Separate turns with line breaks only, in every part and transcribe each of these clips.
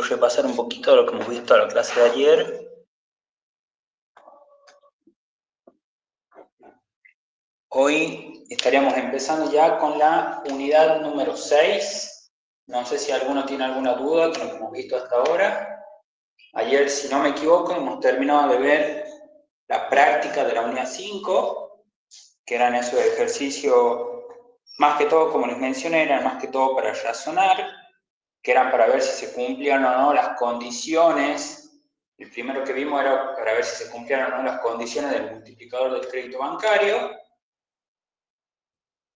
repasar un poquito de lo que hemos visto en la clase de ayer. Hoy estaríamos empezando ya con la unidad número 6. No sé si alguno tiene alguna duda con lo que hemos visto hasta ahora. Ayer, si no me equivoco, hemos terminado de ver la práctica de la unidad 5, que eran esos ejercicios, más que todo, como les mencioné, eran más que todo para razonar, que eran para ver si se cumplían o no las condiciones. El primero que vimos era para ver si se cumplían o no las condiciones del multiplicador del crédito bancario.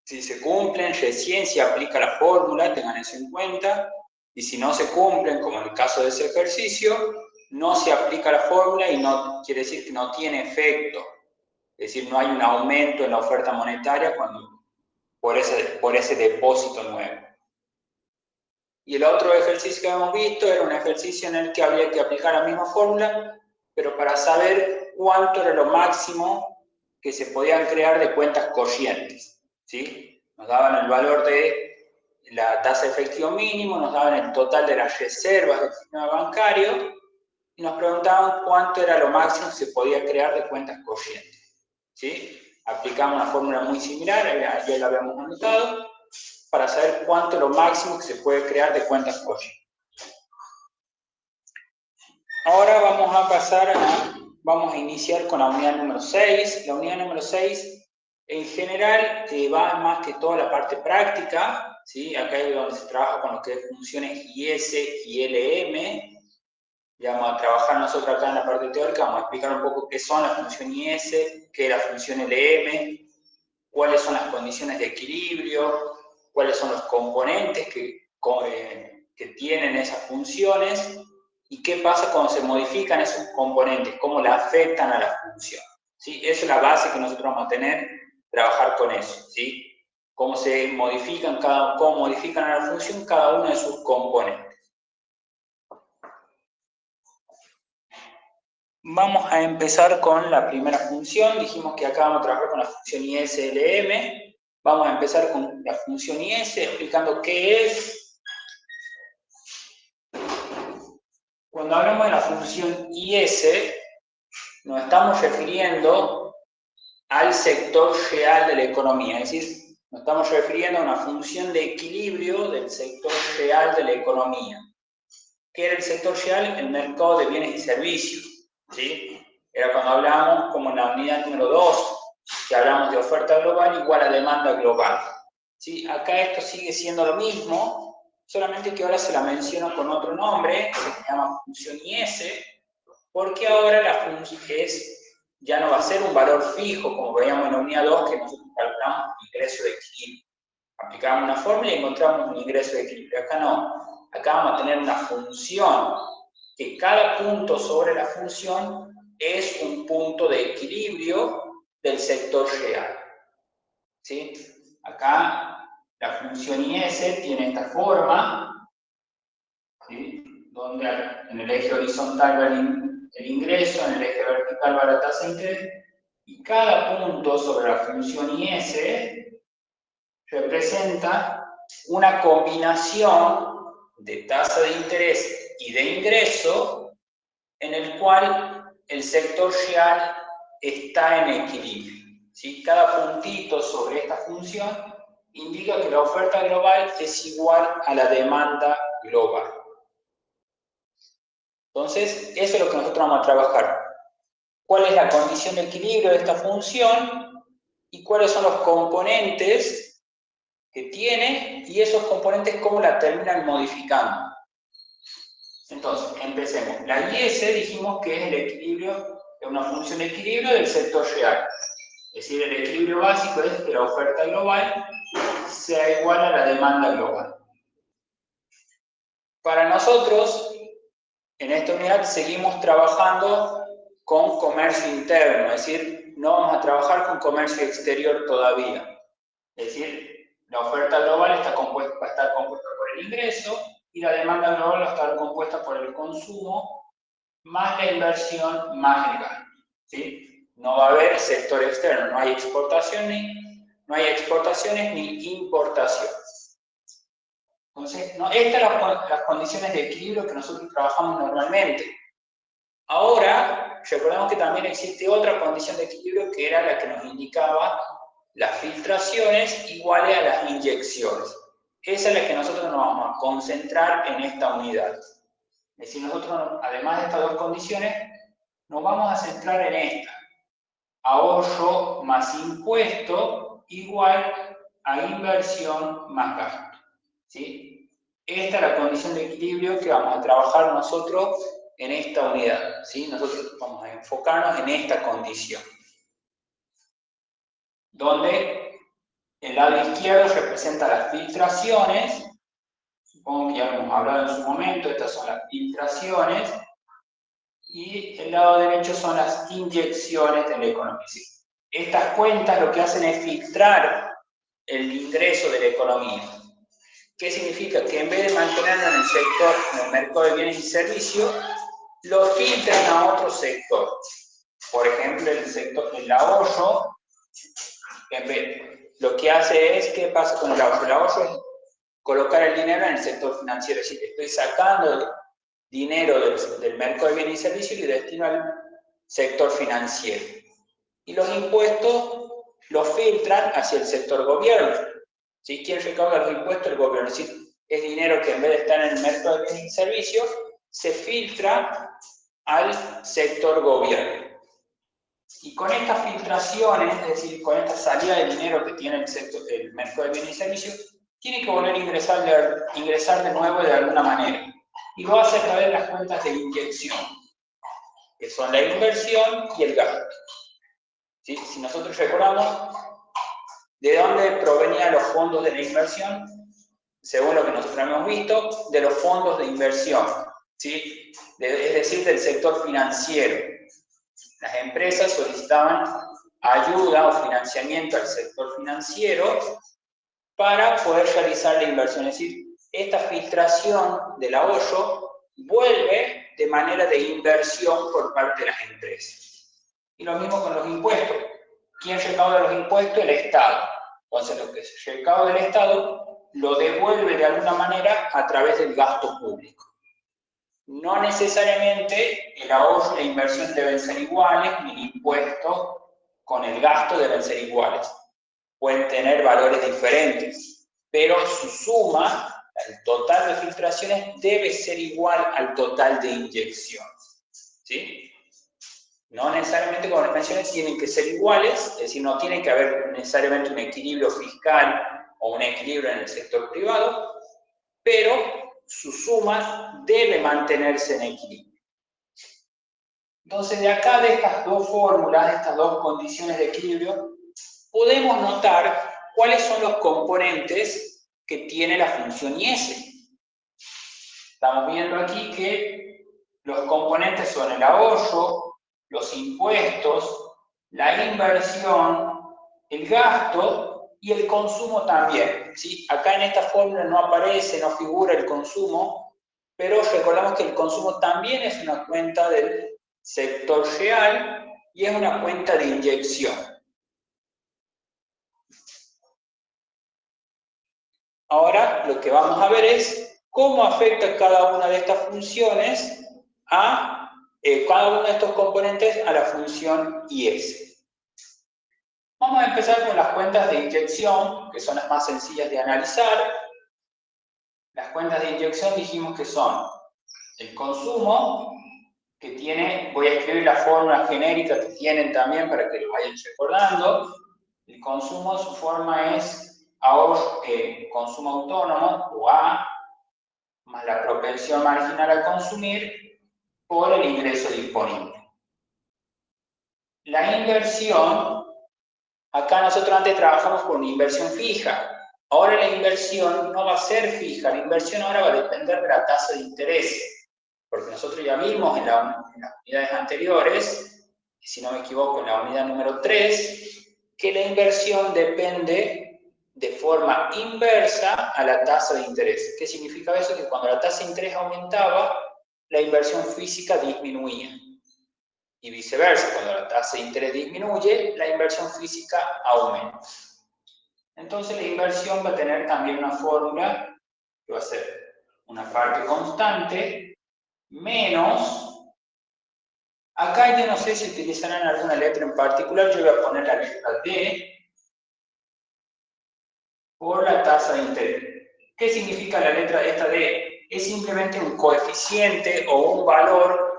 Si se cumplen, recién se aplica la fórmula, tengan eso en cuenta. Y si no se cumplen, como en el caso de ese ejercicio, no se aplica la fórmula y no quiere decir que no tiene efecto. Es decir, no hay un aumento en la oferta monetaria por ese depósito nuevo. Y el otro ejercicio que hemos visto era un ejercicio en el que había que aplicar la misma fórmula, pero para saber cuánto era lo máximo que se podían crear de cuentas corrientes, ¿sí? Nos daban el valor de la tasa de efectivo mínimo, nos daban el total de las reservas del sistema bancario y nos preguntaban cuánto era lo máximo que se podía crear de cuentas corrientes, ¿sí? Aplicamos una fórmula muy similar, ya la habíamos anotado, para saber cuánto es lo máximo que se puede crear de cuentas corrientes. Ahora vamos a iniciar con la unidad número 6. La unidad número 6, en general, va más que toda la parte práctica, ¿sí? Acá es donde se trabaja con lo que es funciones IS y LM. Ya vamos a trabajar nosotros acá en la parte teórica, vamos a explicar un poco qué son las funciones IS, qué es la función LM, cuáles son las condiciones de equilibrio, cuáles son los componentes que tienen esas funciones y qué pasa cuando se modifican esos componentes, cómo le afectan a la función. ¿Sí? Esa es la base que nosotros vamos a tener, trabajar con eso. ¿Sí? Cómo modifican a la función cada uno de sus componentes. Vamos a empezar con la primera función. Dijimos que acá vamos a trabajar con la función ISLM. Vamos a empezar con la función IS, explicando qué es. Cuando hablamos de la función IS, nos estamos refiriendo al sector real de la economía, es decir, nos estamos refiriendo a una función de equilibrio del sector real de la economía. ¿Qué era el sector real? El mercado de bienes y servicios, ¿sí? Era cuando hablábamos, como en la unidad número 2, que hablamos de oferta global igual a demanda global. ¿Sí? Acá esto sigue siendo lo mismo, solamente que ahora se la menciona con otro nombre, que se llama función IS, porque ahora la función ya no va a ser un valor fijo, como veíamos en la unidad 2, que nosotros calculamos un ingreso de equilibrio. Aplicamos una fórmula y encontramos un ingreso de equilibrio. Acá no. Acá vamos a tener una función, que cada punto sobre la función es un punto de equilibrio del sector real. ¿Sí? Acá la función IS tiene esta forma, ¿sí? Donde en el eje horizontal va el ingreso, en el eje vertical va la tasa de interés, y cada punto sobre la función IS representa una combinación de tasa de interés y de ingreso en el cual el sector real está en equilibrio. ¿Sí? Cada puntito sobre esta función indica que la oferta global es igual a la demanda global. Entonces, eso es lo que nosotros vamos a trabajar. ¿Cuál es la condición de equilibrio de esta función? Y cuáles son los componentes que tiene y esos componentes cómo la terminan modificando. Entonces, empecemos. La IS dijimos que es el equilibrio, es una función de equilibrio del sector real. Es decir, el equilibrio básico es que la oferta global sea igual a la demanda global. Para nosotros, en esta unidad seguimos trabajando con comercio interno, es decir, no vamos a trabajar con comercio exterior todavía. Es decir, la oferta global va a estar compuesta por el ingreso y la demanda global va a estar compuesta por el consumo más la inversión más el gasto. ¿Sí? No va a haber sector externo, no hay exportaciones ni importaciones. Entonces, no, estas son las condiciones de equilibrio que nosotros trabajamos normalmente. Ahora, recordemos que también existe otra condición de equilibrio que era la que nos indicaba las filtraciones iguales a las inyecciones. Esa es la que nosotros nos vamos a concentrar en esta unidad. Es decir, nosotros, además de estas dos condiciones, nos vamos a centrar en esta. Ahorro más impuesto igual a inversión más gasto. ¿Sí? Esta es la condición de equilibrio que vamos a trabajar nosotros en esta unidad. ¿Sí? Nosotros vamos a enfocarnos en esta condición. Donde el lado izquierdo representa las filtraciones. Supongo que ya lo hemos hablado en su momento, estas son las filtraciones. Y el lado derecho son las inyecciones de la economía. Estas cuentas lo que hacen es filtrar el ingreso de la economía. ¿Qué significa? Que en vez de mantenerlo en el sector, en el mercado de bienes y servicios, lo filtran a otro sector. Por ejemplo, el sector del ahorro, lo que hace es, ¿qué pasa con el ahorro? El ahorro es colocar el dinero en el sector financiero, es decir, estoy sacando dinero del mercado de bienes y servicios y destino al sector financiero. Y los impuestos los filtran hacia el sector gobierno. ¿Sí? ¿Quién recauda los impuestos? El gobierno. Es decir, es dinero que en vez de estar en el mercado de bienes y servicios, se filtra al sector gobierno. Y con estas filtraciones, es decir, con esta salida de dinero que tiene el mercado de bienes y servicios, tiene que volver a ingresar de nuevo de alguna manera. Y lo hace a través de las cuentas de inyección, que son la inversión y el gasto. ¿Sí? Si nosotros recordamos de dónde provenían los fondos de la inversión, según lo que nosotros hemos visto, de los fondos de inversión, ¿sí? Es decir, del sector financiero. Las empresas solicitaban ayuda o financiamiento al sector financiero para poder realizar la inversión. Es decir, esta filtración del ahorro vuelve de manera de inversión por parte de las empresas. Y lo mismo con los impuestos. ¿Quién recauda los impuestos? El Estado. Entonces, lo que se recauda del Estado lo devuelve de alguna manera a través del gasto público. No necesariamente el ahorro y la inversión deben ser iguales, ni el impuesto con el gasto deben ser iguales. Pueden tener valores diferentes, pero su suma, el total de filtraciones, debe ser igual al total de inyecciones. ¿Sí? No necesariamente, como les mencioné, tienen que ser iguales, es decir, no tiene que haber necesariamente un equilibrio fiscal o un equilibrio en el sector privado, pero su suma debe mantenerse en equilibrio. Entonces, de acá, de estas dos fórmulas, de estas dos condiciones de equilibrio, podemos notar cuáles son los componentes que tiene la función IS. Estamos viendo aquí que los componentes son el ahorro, los impuestos, la inversión, el gasto y el consumo también. ¿Sí? Acá en esta fórmula no aparece, no figura el consumo, pero recordamos que el consumo también es una cuenta del sector real y es una cuenta de inyección. Ahora lo que vamos a ver es cómo afecta cada una de estas funciones a cada uno de estos componentes a la función IS. Vamos a empezar con las cuentas de inyección, que son las más sencillas de analizar. Las cuentas de inyección dijimos que son el consumo, que tiene, voy a escribir la fórmula genérica que tienen también para que lo vayan recordando. El consumo, su forma es ahorro, consumo autónomo, o A, más la propensión marginal a consumir, por el ingreso disponible. La inversión, acá nosotros antes trabajamos con una inversión fija. Ahora la inversión no va a ser fija, la inversión ahora va a depender de la tasa de interés. Porque nosotros ya vimos en las unidades anteriores, si no me equivoco en la unidad número 3, que la inversión depende de forma inversa a la tasa de interés. ¿Qué significa eso? Que cuando la tasa de interés aumentaba, la inversión física disminuía. Y viceversa, cuando la tasa de interés disminuye, la inversión física aumenta. Entonces la inversión va a tener también una fórmula que va a ser una parte constante, menos, acá yo no sé si utilizarán alguna letra en particular, yo voy a poner la letra D por la tasa de interés. ¿Qué significa la letra esta D? Es simplemente un coeficiente o un valor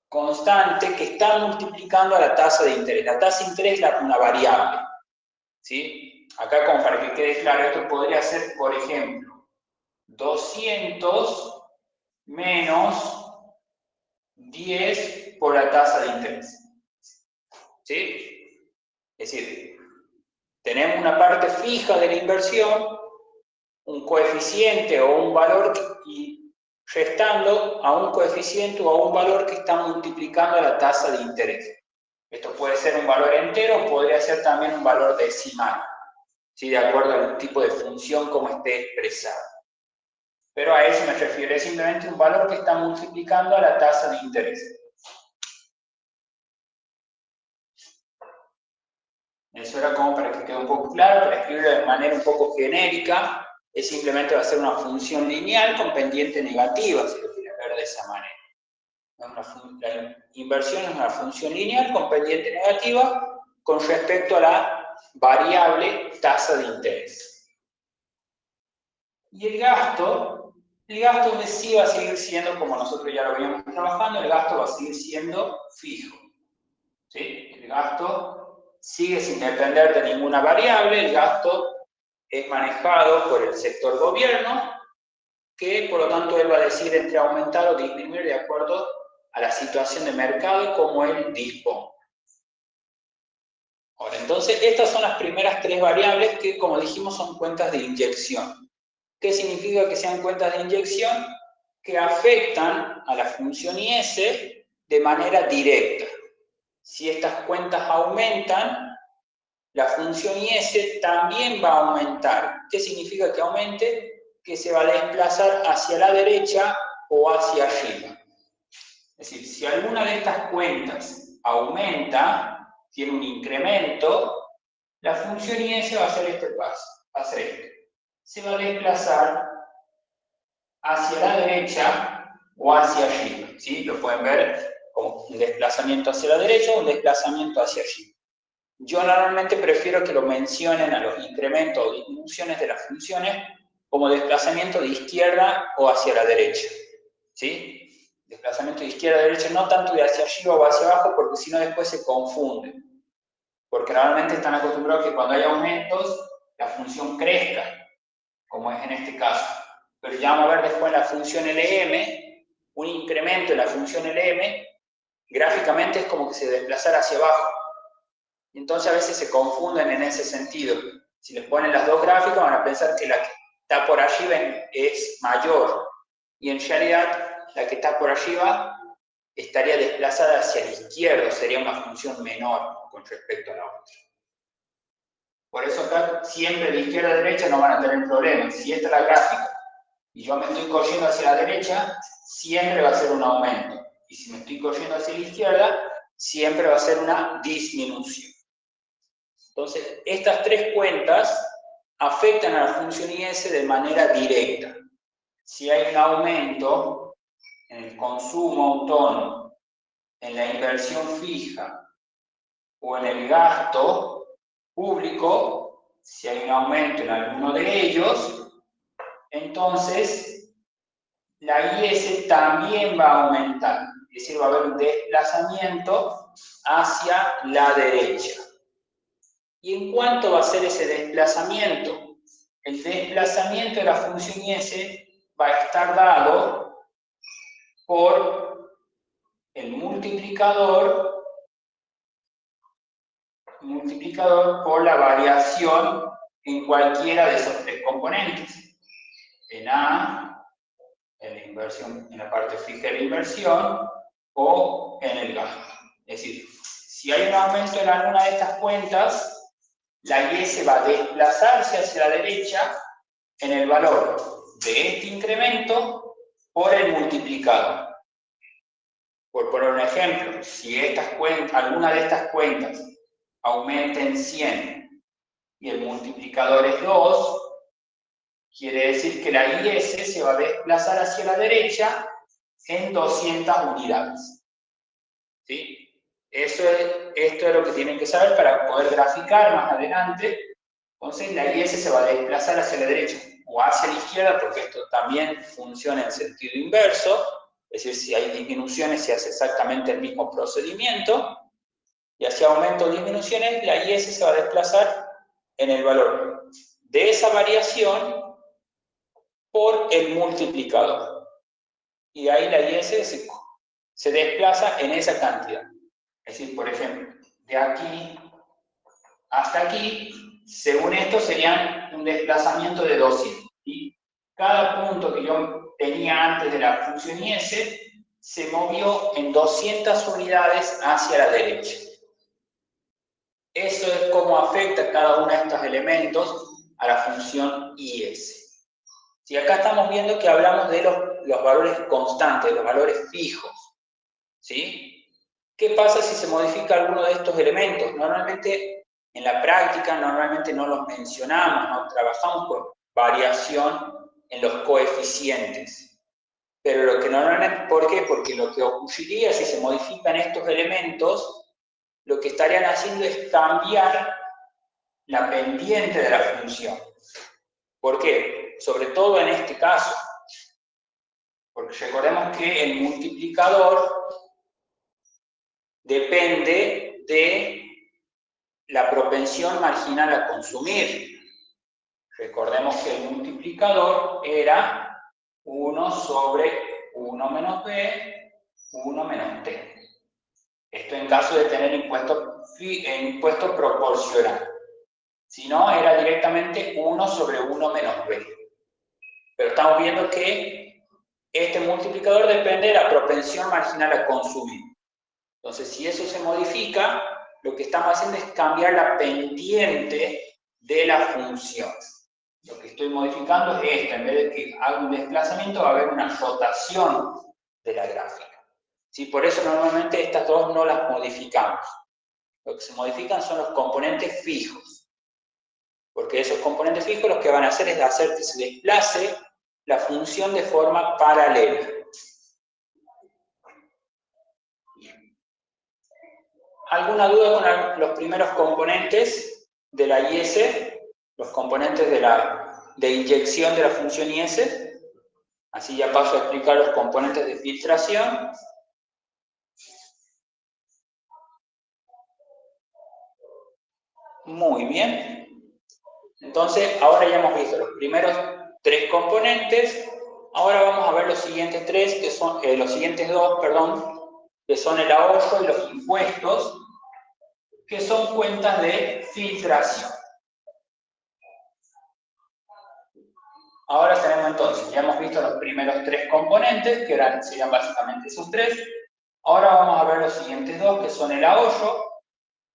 constante que está multiplicando a la tasa de interés. La tasa de interés es una variable, ¿sí? Acá, como para que quede claro, esto podría ser, por ejemplo, 200 menos 10 por la tasa de interés, ¿sí? Es decir, tenemos una parte fija de la inversión, un coeficiente o un valor y restando a un coeficiente o a un valor que está multiplicando la tasa de interés. Esto puede ser un valor entero o podría ser también un valor decimal, ¿sí? De acuerdo al tipo de función como esté expresado. Pero a eso me refiero, es simplemente un valor que está multiplicando a la tasa de interés. Eso era como para que quede un poco claro, para escribirlo de manera un poco genérica, es simplemente va a ser una función lineal con pendiente negativa, si lo quieres ver de esa manera. La inversión es una función lineal con pendiente negativa con respecto a la variable tasa de interés. Y el gasto sí va a seguir siendo, como nosotros ya lo veníamos trabajando, el gasto va a seguir siendo fijo, ¿sí? El gasto sigue sin depender de ninguna variable, el gasto es manejado por el sector gobierno, que por lo tanto él va a decidir entre aumentar o disminuir de acuerdo a la situación de mercado y cómo él dispone. Ahora, entonces, estas son las primeras tres variables que, como dijimos, son cuentas de inyección. ¿Qué significa que sean cuentas de inyección? Que afectan a la función IS de manera directa. Si estas cuentas aumentan, la función IS también va a aumentar. ¿Qué significa que aumente? Que se va a desplazar hacia la derecha o hacia arriba. Es decir, si alguna de estas cuentas aumenta, tiene un incremento, la función IS va a hacer este paso, va a hacer esto. Se va a desplazar hacia la derecha o hacia arriba, ¿sí? Lo pueden ver como un desplazamiento hacia la derecha o un desplazamiento hacia arriba. Yo normalmente prefiero que lo mencionen a los incrementos o disminuciones de las funciones como desplazamiento de izquierda o hacia la derecha, ¿sí? Desplazamiento de izquierda a derecha, no tanto de hacia arriba o hacia abajo, porque si no después se confunden. Porque normalmente están acostumbrados que cuando hay aumentos, la función crezca, como es en este caso. Pero ya vamos a ver después en la función LM, un incremento en la función LM, gráficamente es como que se desplazara hacia abajo. Y entonces a veces se confunden en ese sentido. Si les ponen las dos gráficas van a pensar que la que está por arriba es mayor. Y en realidad la que está por arriba estaría desplazada hacia la izquierda, sería una función menor con respecto a la otra. Por eso acá siempre de izquierda a derecha no van a tener problemas. Si esta es la gráfica y yo me estoy corriendo hacia la derecha, siempre va a ser un aumento. Y si me estoy corriendo hacia la izquierda, siempre va a ser una disminución. Entonces, estas tres cuentas afectan a la función IS de manera directa. Si hay un aumento en el consumo autónomo, en la inversión fija o en el gasto público, si hay un aumento en alguno de ellos, entonces la IS también va a aumentar. Es decir, va a haber un desplazamiento hacia la derecha. ¿Y en cuánto va a ser ese desplazamiento? El desplazamiento de la función IS va a estar dado por el multiplicador por la variación en cualquiera de esos tres componentes. En A, en la inversión, en la parte fija de la inversión, o en el gasto. Es decir, si hay un aumento en alguna de estas cuentas, la IS va a desplazarse hacia la derecha en el valor de este incremento por el multiplicador. Por poner un ejemplo, si alguna de estas cuentas aumenta en 100 y el multiplicador es 2, quiere decir que la IS se va a desplazar hacia la derecha en 200 unidades. ¿Sí? Esto es lo que tienen que saber para poder graficar más adelante. Entonces la IS se va a desplazar hacia la derecha o hacia la izquierda, porque esto también funciona en sentido inverso. Es decir, si hay disminuciones se hace exactamente el mismo procedimiento. Y hacia aumento o disminuciones, la IS se va a desplazar en el valor de esa variación por el multiplicador. Y ahí la IS se desplaza en esa cantidad. Es decir, por ejemplo, de aquí hasta aquí, según esto, serían un desplazamiento de 200. ¿Sí? Cada punto que yo tenía antes de la función IS se movió en 200 unidades hacia la derecha. Eso es cómo afecta cada uno de estos elementos a la función IS. Si acá estamos viendo que hablamos de los valores constantes, los valores fijos. ¿Sí? ¿Qué pasa si se modifica alguno de estos elementos? Normalmente, en la práctica, normalmente no los mencionamos, no trabajamos con variación en los coeficientes. Pero lo que normalmente, ¿por qué? Porque lo que ocurriría si se modifican estos elementos, lo que estarían haciendo es cambiar la pendiente de la función. ¿Por qué? Sobre todo en este caso. Porque recordemos que el multiplicador depende de la propensión marginal a consumir. Recordemos que el multiplicador era 1 sobre 1 menos b, 1 menos t. Esto en caso de tener impuesto proporcional. Si no, era directamente 1 sobre 1 menos b. Pero estamos viendo que este multiplicador depende de la propensión marginal a consumir. Entonces, si eso se modifica, lo que estamos haciendo es cambiar la pendiente de la función. Lo que estoy modificando es esto. En vez de que haga un desplazamiento, va a haber una rotación de la gráfica. ¿Sí? Por eso normalmente estas dos no las modificamos. Lo que se modifican son los componentes fijos. Porque esos componentes fijos lo que van a hacer es hacer que se desplace la función de forma paralela. ¿Alguna duda con los primeros componentes de la IS? Los componentes de inyección de la función IS. Así ya paso a explicar los componentes de filtración. Muy bien. Entonces, ahora ya hemos visto los primeros tres componentes. Ahora vamos a ver los siguientes tres, que son los siguientes dos, perdón, que son el ahorro y los impuestos, que son cuentas de filtración. Ahora tenemos entonces, ya hemos visto los primeros tres componentes, que serían básicamente esos tres. Ahora vamos a ver los siguientes dos, que son el ahorro.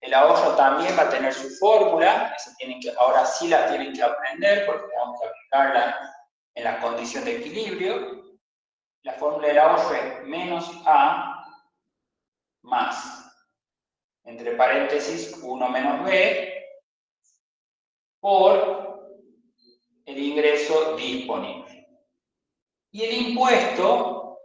El ahorro también va a tener su fórmula, ahora sí la tienen que aprender, porque tenemos que aplicarla en la condición de equilibrio. La fórmula del ahorro es menos A más, entre paréntesis, 1 menos B, por el ingreso disponible. Y el impuesto,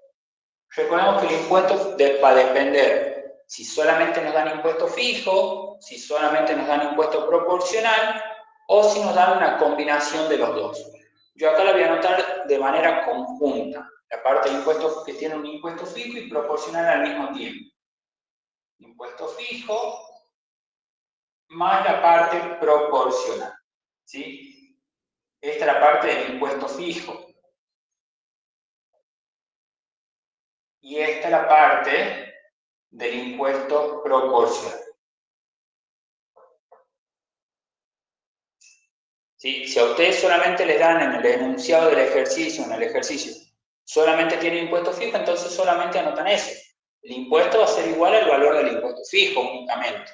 recordemos que el impuesto va a depender si solamente nos dan impuesto fijo, si solamente nos dan impuesto proporcional, o si nos dan una combinación de los dos. Yo acá la voy a anotar de manera conjunta, la parte de impuestos que tiene un impuesto fijo y proporcional al mismo tiempo. Impuesto fijo más la parte proporcional. ¿Sí? Esta es la parte del impuesto fijo. Y esta es la parte del impuesto proporcional. ¿Sí? Si a ustedes solamente les dan en el enunciado del ejercicio, solamente tiene impuesto fijo, entonces solamente anotan eso. El impuesto va a ser igual al valor del impuesto fijo únicamente.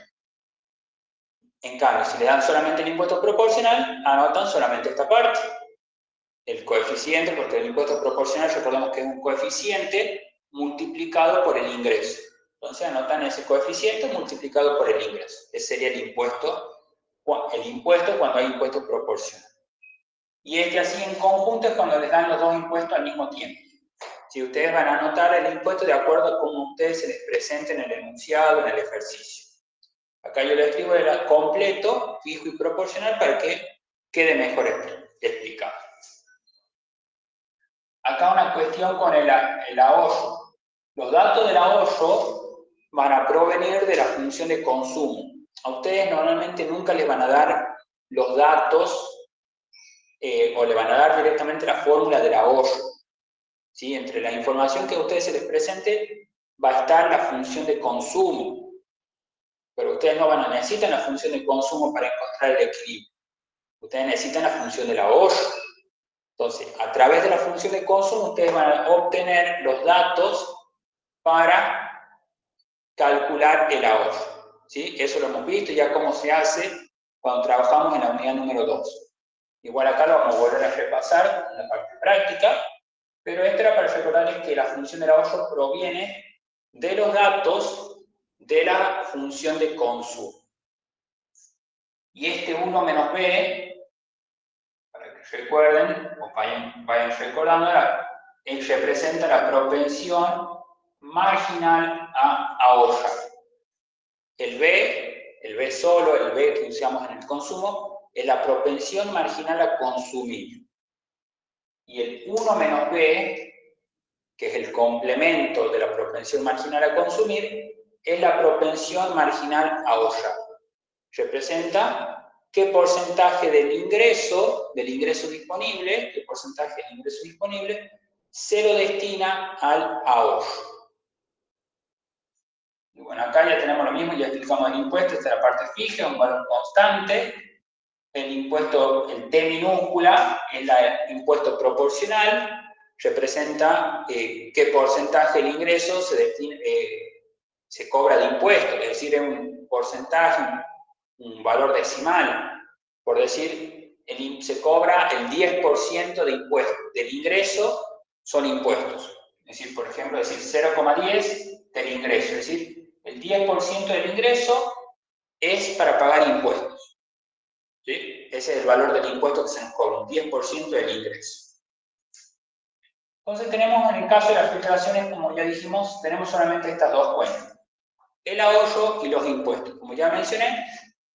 En cambio, si le dan solamente el impuesto proporcional, anotan solamente esta parte. El coeficiente, porque el impuesto proporcional, recordemos que es un coeficiente multiplicado por el ingreso. Entonces anotan ese coeficiente multiplicado por el ingreso. Ese sería el impuesto cuando hay impuesto proporcional. y este así en conjunto es cuando les dan los dos impuestos al mismo tiempo. Si ustedes van a anotar el impuesto de acuerdo a cómo ustedes se les presente en el enunciado, en el ejercicio. Acá yo lo escribo completo, fijo y proporcional para que quede mejor explicado. Acá una cuestión con el ahorro. Los datos del ahorro van a provenir de la función de consumo. A ustedes normalmente nunca les van a dar los datos o le van a dar directamente la fórmula del ahorro. ¿Sí? Entre la información que a ustedes se les presente va a estar la función de consumo. Pero ustedes no necesitan la función de consumo para encontrar el equilibrio. Ustedes necesitan la función del ahorro. Entonces, a través de la función de consumo, ustedes van a obtener los datos para calcular el ahorro. ¿Sí? Eso lo hemos visto ya cómo se hace cuando trabajamos en la unidad número 2. Igual acá lo vamos a volver a repasar en la parte práctica, pero esto era para recordarles que la función del ahorro proviene de los datos de la función de consumo. Y este 1 menos b, para que recuerden, o vayan recordando, representa la propensión marginal a ahorrar. El B solo, el B que usamos en el consumo, es la propensión marginal a consumir. Y el 1 menos B, que es el complemento de la propensión marginal a consumir, es la propensión marginal a ahorrar. Representa qué porcentaje del ingreso disponible, se lo destina al ahorro. Y bueno, acá ya tenemos lo mismo, ya explicamos el impuesto, esta es la parte fija, un valor constante. El impuesto, el T minúscula, es el impuesto proporcional, representa qué porcentaje del ingreso se cobra de impuesto, es decir, es un porcentaje, un valor decimal. Por decir, se cobra el 10% de impuestos, del ingreso son impuestos. Es decir, por ejemplo, 0,10 del ingreso, es decir, el 10% del ingreso es para pagar impuestos. ¿Sí? Ese es el valor del impuesto que se nos cobra, un 10% del ingreso. Entonces tenemos, en el caso de las filtraciones, como ya dijimos, tenemos solamente estas dos cuentas. El ahorro y los impuestos. Como ya mencioné,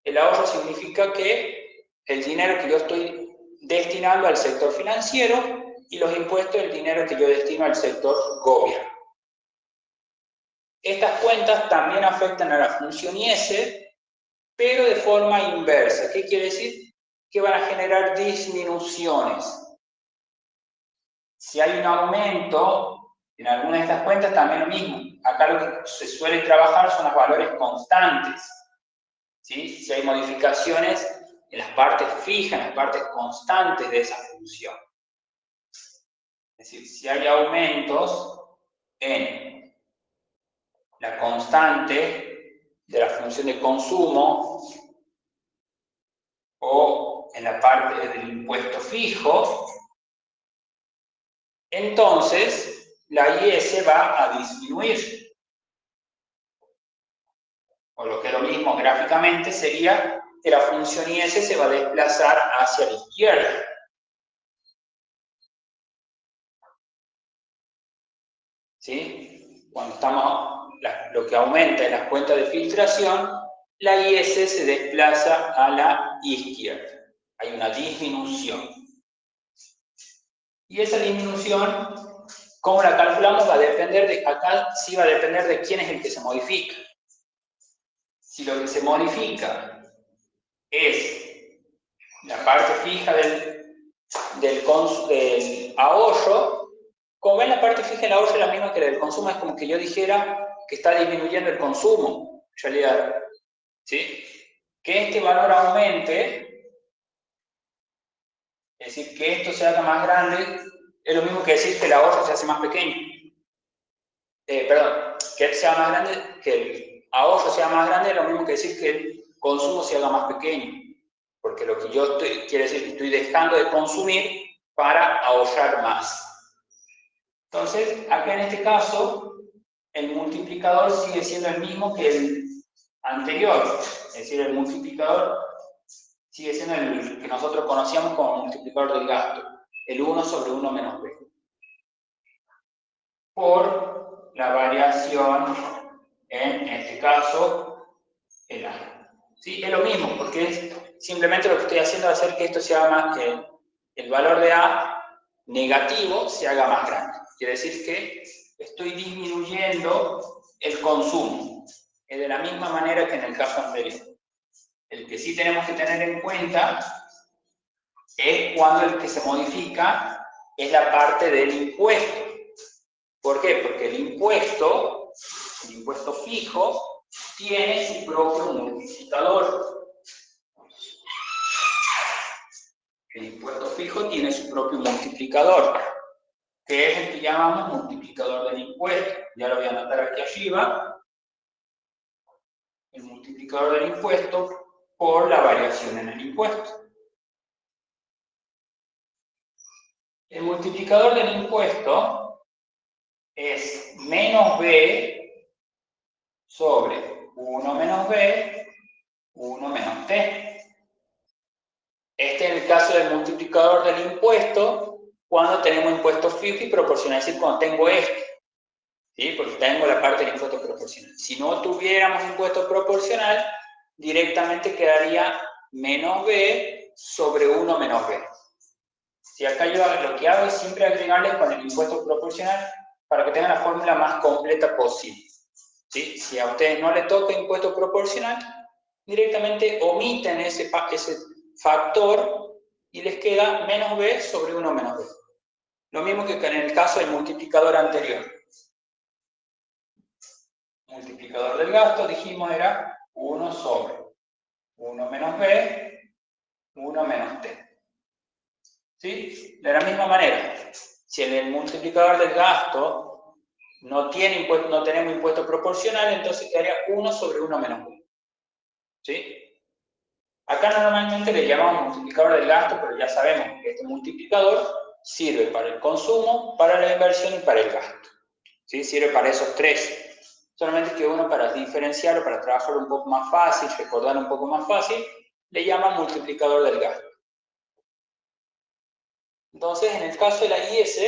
el ahorro significa que el dinero que yo estoy destinando al sector financiero y los impuestos el dinero que yo destino al sector gobierno. Estas cuentas también afectan a la función IS, pero de forma inversa. ¿Qué quiere decir? Que van a generar disminuciones. Si hay un aumento en alguna de estas cuentas, también lo mismo. Acá lo que se suele trabajar son los valores constantes. ¿Sí? Si hay modificaciones en las partes fijas, en las partes constantes de esa función. Es decir, si hay aumentos en la constante de la función de consumo o en la parte del impuesto fijo, entonces la IS va a disminuir. O lo que es lo mismo gráficamente sería que la función IS se va a desplazar hacia la izquierda. ¿Sí? Cuando lo que aumenta en las cuentas de filtración, la IS se desplaza a la izquierda. Hay una disminución. Y esa disminución, ¿cómo la calculamos? Va a depender acá sí va a depender de quién es el que se modifica. Si lo que se modifica es la parte fija del ahorro, como ven, la parte fija del ahorro es la misma que la del consumo, es como que yo dijera que está disminuyendo el consumo, en realidad. ¿Sí? Que este valor aumente, es decir, que esto se haga más grande, es lo mismo que decir que el ahorro se hace más pequeño. Perdón, que sea más grande, que el ahorro sea más grande, es lo mismo que decir que el consumo se haga más pequeño. Porque lo que yo quiere decir que estoy dejando de consumir para ahorrar más. Entonces, acá en este caso, el multiplicador sigue siendo el mismo que el anterior. Es decir, el multiplicador sigue siendo el que nosotros conocíamos como multiplicador del gasto, el 1 sobre 1 menos B, por la variación, en este caso, el A. ¿Sí? Es lo mismo, porque es simplemente lo que estoy haciendo es hacer que esto se haga más, el valor de A negativo se haga más grande. Quiere decir que estoy disminuyendo el consumo. Es de la misma manera que en el caso anterior. El que sí tenemos que tener en cuenta es cuando el que se modifica es la parte del impuesto. ¿Por qué? Porque el impuesto fijo, tiene su propio multiplicador. El impuesto fijo tiene su propio multiplicador, que es el que llamamos multiplicador del impuesto. Ya lo voy a anotar aquí arriba. El multiplicador del impuesto por la variación en el impuesto. El multiplicador del impuesto es menos B sobre 1 menos B, 1 menos T. Este es el caso del multiplicador del impuesto cuando tenemos impuesto fijo y proporcional, es decir, cuando tengo este. ¿Sí? Porque tengo la parte del impuesto proporcional. Si no tuviéramos impuesto proporcional, directamente quedaría menos B sobre 1 menos B. Si acá yo lo que hago es siempre agregarle con el impuesto proporcional para que tengan la fórmula más completa posible. ¿Sí? Si a ustedes no les toca impuesto proporcional, directamente omiten ese factor y les queda menos B sobre 1 menos B. Lo mismo que en el caso del multiplicador anterior. Multiplicador del gasto, dijimos, era 1 sobre 1 menos B, 1 menos T. ¿Sí? De la misma manera, si en el multiplicador del gasto no tenemos impuesto proporcional, entonces quedaría 1 sobre 1 menos B. ¿Sí? Acá normalmente le llamamos multiplicador del gasto, pero ya sabemos que este multiplicador sirve para el consumo, para la inversión y para el gasto. ¿Sí? Sirve para esos tres. Solamente que uno, para diferenciarlo, para trabajar un poco más fácil, recordar un poco más fácil, le llama multiplicador del gasto. Entonces, en el caso de la IS,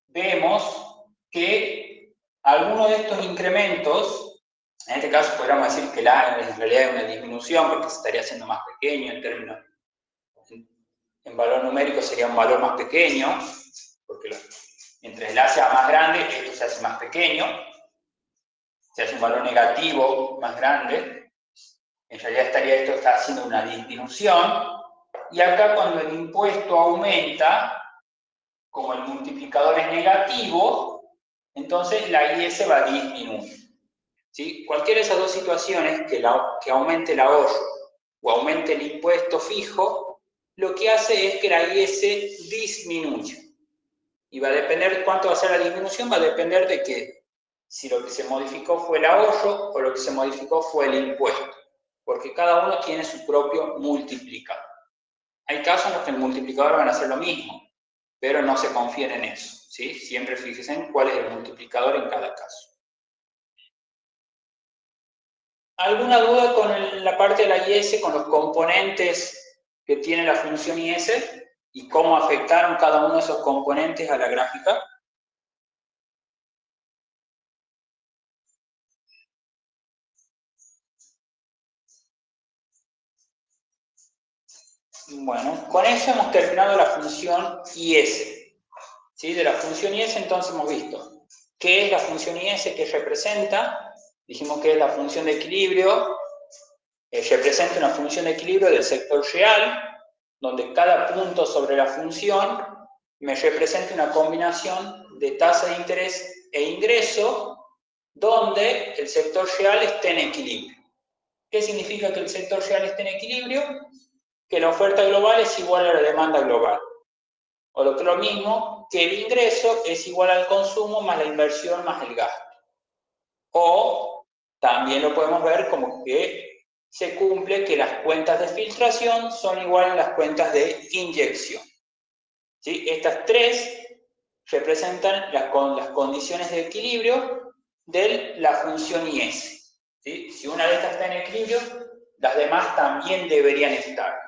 vemos que algunos de estos incrementos, en este caso podríamos decir que la en realidad es una disminución porque se estaría haciendo más pequeño en términos, en valor numérico sería un valor más pequeño, porque mientras el A sea más grande, esto se hace más pequeño, se hace un valor negativo más grande, en realidad esto está haciendo una disminución, y acá cuando el impuesto aumenta, como el multiplicador es negativo, entonces la IS va a disminuir. ¿Sí? Cualquiera de esas dos situaciones, que aumente el ahorro o aumente el impuesto fijo, lo que hace es que la IS disminuya. Y va a depender de cuánto va a ser la disminución, va a depender de que si lo que se modificó fue el ahorro o lo que se modificó fue el impuesto, porque cada uno tiene su propio multiplicador. Hay casos en los que el multiplicador van a hacer lo mismo, pero no se confíen en eso, ¿sí? Siempre fíjense en cuál es el multiplicador en cada caso. ¿Alguna duda con la parte de la IS, con los componentes que tiene la función IS y cómo afectaron cada uno de esos componentes a la gráfica? Bueno, con eso hemos terminado la función IS. ¿Sí? De la función IS entonces hemos visto qué es la función IS que representa. Dijimos que es la función de equilibrio, representa una función de equilibrio del sector real, donde cada punto sobre la función me representa una combinación de tasa de interés e ingreso, donde el sector real esté en equilibrio. ¿Qué significa que el sector real esté en equilibrio? Que la oferta global es igual a la demanda global. O lo que es lo mismo, que el ingreso es igual al consumo más la inversión más el gasto. O también lo podemos ver como que se cumple que las cuentas de filtración son iguales a las cuentas de inyección. ¿Sí? Estas tres representan las condiciones de equilibrio de la función IS. ¿Sí? Si una de estas está en equilibrio, las demás también deberían estar.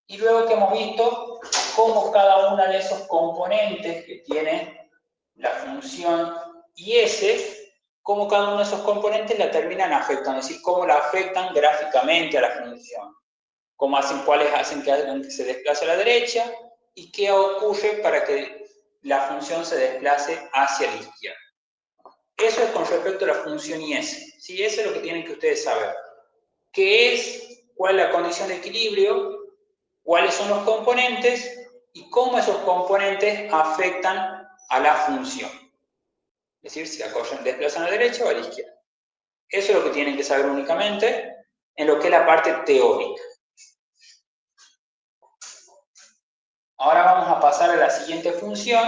Y luego que hemos visto cómo cada uno de esos componentes que tiene la función IS, cómo cada uno de esos componentes la terminan afectando, es decir, cómo la afectan gráficamente a la función, cuáles hacen que se desplace a la derecha y qué ocurre para que la función se desplace hacia la izquierda. Eso es con respecto a la función IS. ¿Sí? Eso es lo que tienen que ustedes saber. ¿Qué es? ¿Cuál es la condición de equilibrio? ¿Cuáles son los componentes? Y cómo esos componentes afectan a la función. Es decir, si la desplazan a la derecha o a la izquierda. Eso es lo que tienen que saber únicamente en lo que es la parte teórica. Ahora vamos a pasar a la siguiente función,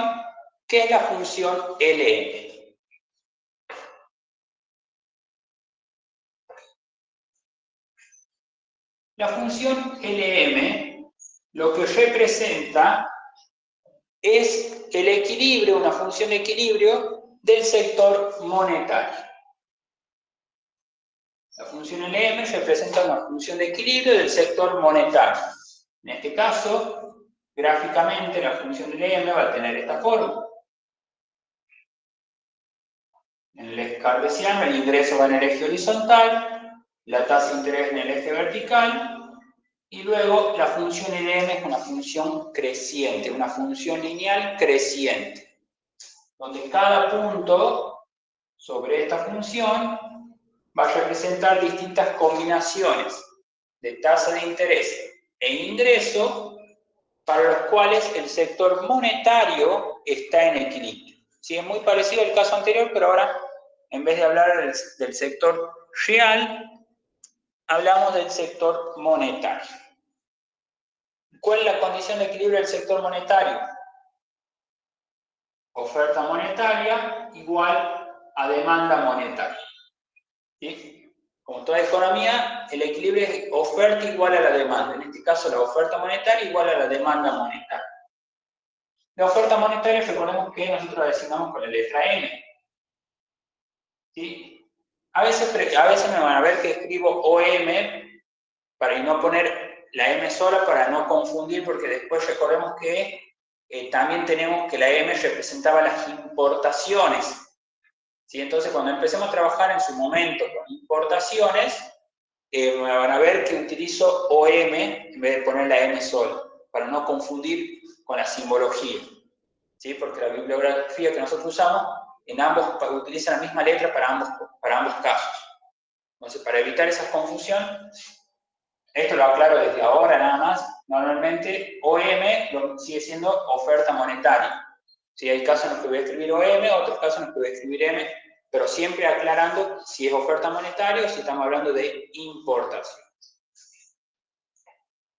que es la función LM. La función LM lo que representa es el equilibrio, una función de equilibrio del sector monetario. La función LM representa una función de equilibrio del sector monetario. En este caso, gráficamente la función LM va a tener esta forma. En el eje cartesiano el ingreso va en el eje horizontal, la tasa de interés en el eje vertical, y luego la función LM es una función creciente, una función lineal creciente, donde cada punto sobre esta función va a representar distintas combinaciones de tasa de interés e ingreso para los cuales el sector monetario está en equilibrio. Sí, es muy parecido al caso anterior, pero ahora en vez de hablar del sector real, hablamos del sector monetario. ¿Cuál es la condición de equilibrio del sector monetario? Oferta monetaria igual a demanda monetaria. ¿Sí? Como toda economía, el equilibrio es oferta igual a la demanda. En este caso, la oferta monetaria igual a la demanda monetaria. La oferta monetaria, recordemos que nosotros la designamos con la letra M. ¿Sí? A veces me van a ver que escribo OM para no poner la M sola para no confundir, porque después recordemos que también tenemos que la M representaba las importaciones. ¿Sí? Entonces, cuando empecemos a trabajar en su momento con importaciones, me van a ver que utilizo OM en vez de poner la M sola, para no confundir con la simbología. ¿Sí? Porque la bibliografía que nosotros usamos, en ambos utiliza la misma letra para ambos casos. Entonces, para evitar esa confusión, esto lo aclaro desde ahora nada más, normalmente OM sigue siendo oferta monetaria. ¿Sí? Hay casos en los que voy a escribir OM, otros casos en los que voy a escribir M, pero siempre aclarando si es oferta monetaria o si estamos hablando de importación.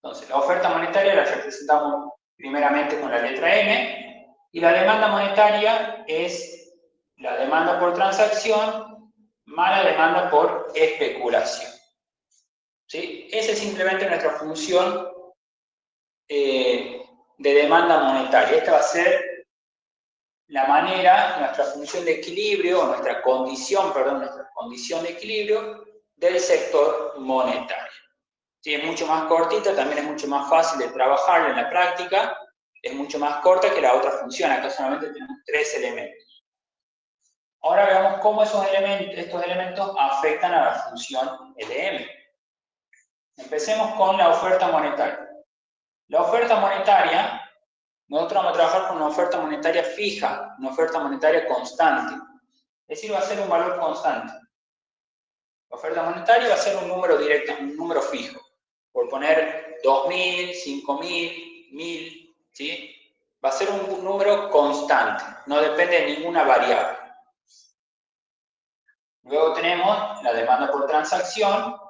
Entonces, la oferta monetaria la representamos primeramente con la letra M, y la demanda monetaria es la demanda por transacción más la demanda por especulación. ¿Sí? Esa es simplemente nuestra función de demanda monetaria. Esta va a ser la manera, nuestra función de equilibrio, o nuestra condición de equilibrio del sector monetario. Sí, es mucho más cortita, también es mucho más fácil de trabajar en la práctica, es mucho más corta que la otra función, acá solamente tenemos 3 elementos. Ahora veamos cómo estos elementos afectan a la función LM. Empecemos con la oferta monetaria. La oferta monetaria, nosotros vamos a trabajar con una oferta monetaria fija, una oferta monetaria constante. Es decir, va a ser un valor constante. La oferta monetaria va a ser un número directo, un número fijo. Por poner 2.000, 5.000, 1.000, ¿sí? Va a ser un número constante, no depende de ninguna variable. Luego tenemos la demanda por transacción.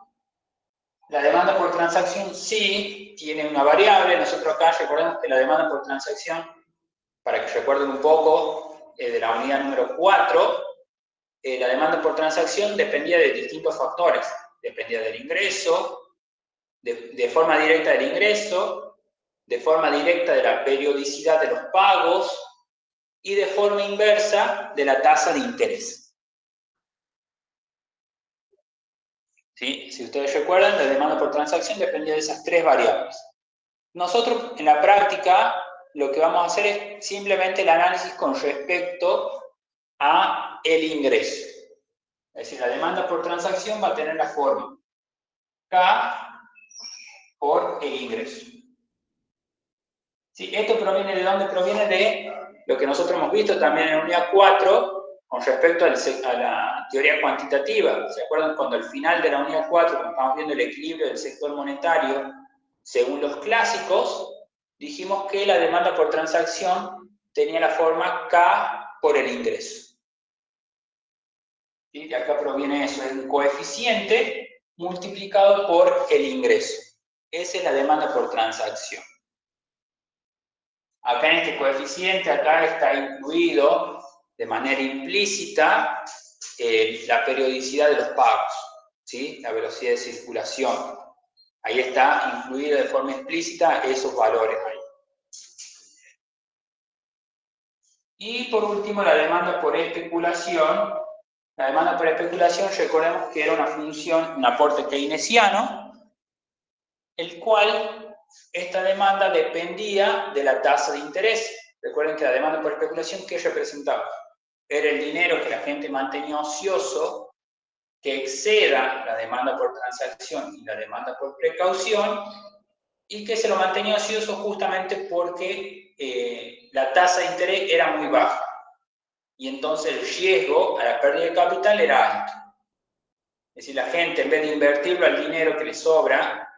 La demanda por transacción sí tiene una variable. Nosotros acá recordemos que la demanda por transacción, para que recuerden un poco de la unidad número 4, la demanda por transacción dependía de distintos factores. Dependía del ingreso, de forma directa del ingreso, de forma directa de la periodicidad de los pagos y de forma inversa de la tasa de interés. ¿Sí? Si ustedes recuerdan, la demanda por transacción dependía de esas tres variables. Nosotros, en la práctica, lo que vamos a hacer es simplemente el análisis con respecto a el ingreso. Es decir, la demanda por transacción va a tener la forma K por el ingreso. Sí, esto proviene de dónde? Proviene de lo que nosotros hemos visto también en unidad 4 con respecto a la teoría cuantitativa. ¿Se acuerdan cuando al final de la unidad 4, cuando estamos viendo el equilibrio del sector monetario, según los clásicos, dijimos que la demanda por transacción tenía la forma K por el ingreso. ¿Sí? De acá proviene eso, es un coeficiente multiplicado por el ingreso. Esa es la demanda por transacción. Acá en este coeficiente, acá está incluido de manera implícita la periodicidad de los pagos, ¿sí? La velocidad de circulación. Ahí está incluido de forma explícita esos valores ahí. Y por último, la demanda por especulación. La demanda por especulación, recordemos que era una función, un aporte keynesiano, el cual esta demanda dependía de la tasa de interés. Recuerden que la demanda por especulación, ¿qué representaba? Era el dinero que la gente mantenía ocioso, que exceda la demanda por transacción y la demanda por precaución, y que se lo mantenía ocioso justamente porque la tasa de interés era muy baja. Y entonces el riesgo a la pérdida de capital era alto. Es decir, la gente en vez de invertirlo al dinero que le sobra,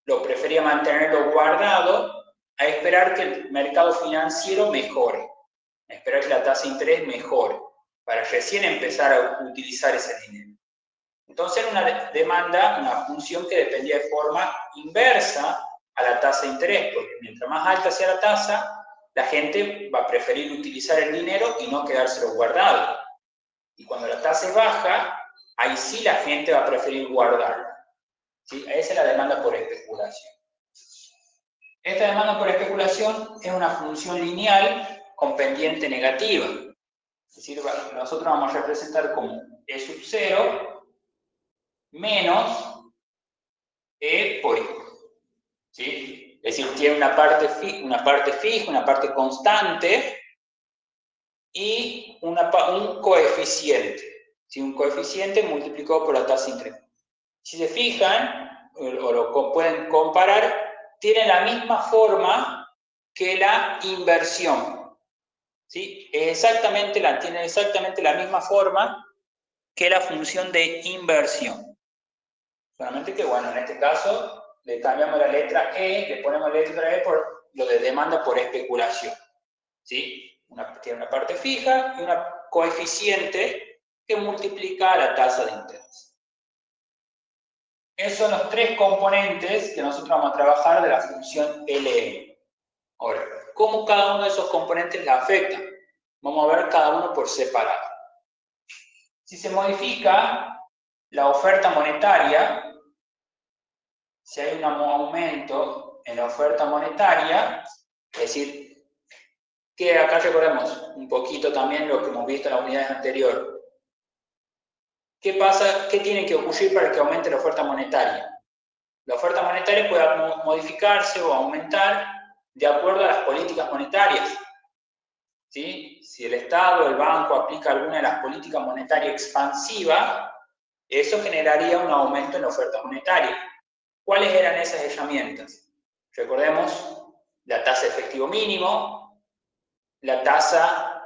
lo prefería mantenerlo guardado a esperar que el mercado financiero mejore, a esperar que la tasa de interés mejore, para recién empezar a utilizar ese dinero. Entonces era una demanda, una función que dependía de forma inversa a la tasa de interés, porque mientras más alta sea la tasa, la gente va a preferir utilizar el dinero y no quedárselo guardado. Y cuando la tasa es baja, ahí sí la gente va a preferir guardarlo. ¿Sí? Esa es la demanda por especulación. Esta demanda por especulación es una función lineal con pendiente negativa. Es decir, nosotros vamos a representar como E sub 0 menos E por I. ¿Sí? Es decir, tiene una parte fija, una parte constante y un coeficiente. ¿Sí? Un coeficiente multiplicado por la tasa de interés. Si se fijan, o lo pueden comparar, tiene la misma forma que la inversión. ¿Sí? Tiene exactamente la misma forma que la función de inversión. Solamente que, bueno, en este caso le cambiamos la letra E, le ponemos la letra E por lo de demanda por especulación. ¿Sí? Tiene una parte fija y un coeficiente que multiplica la tasa de interés. Esos son los tres componentes que nosotros vamos a trabajar de la función LM. Ahora, ¿cómo cada uno de esos componentes la afecta? Vamos a ver cada uno por separado. Si se modifica la oferta monetaria, si hay un aumento en la oferta monetaria, es decir, que acá recordemos un poquito también lo que hemos visto en las unidades anteriores. ¿Qué pasa? ¿Qué tiene que ocurrir para que aumente la oferta monetaria? La oferta monetaria puede modificarse o aumentar de acuerdo a las políticas monetarias. ¿Sí? Si el Estado o el banco aplica alguna de las políticas monetarias expansivas, eso generaría un aumento en la oferta monetaria. ¿Cuáles eran esas herramientas? Recordemos la tasa de efectivo mínimo, la tasa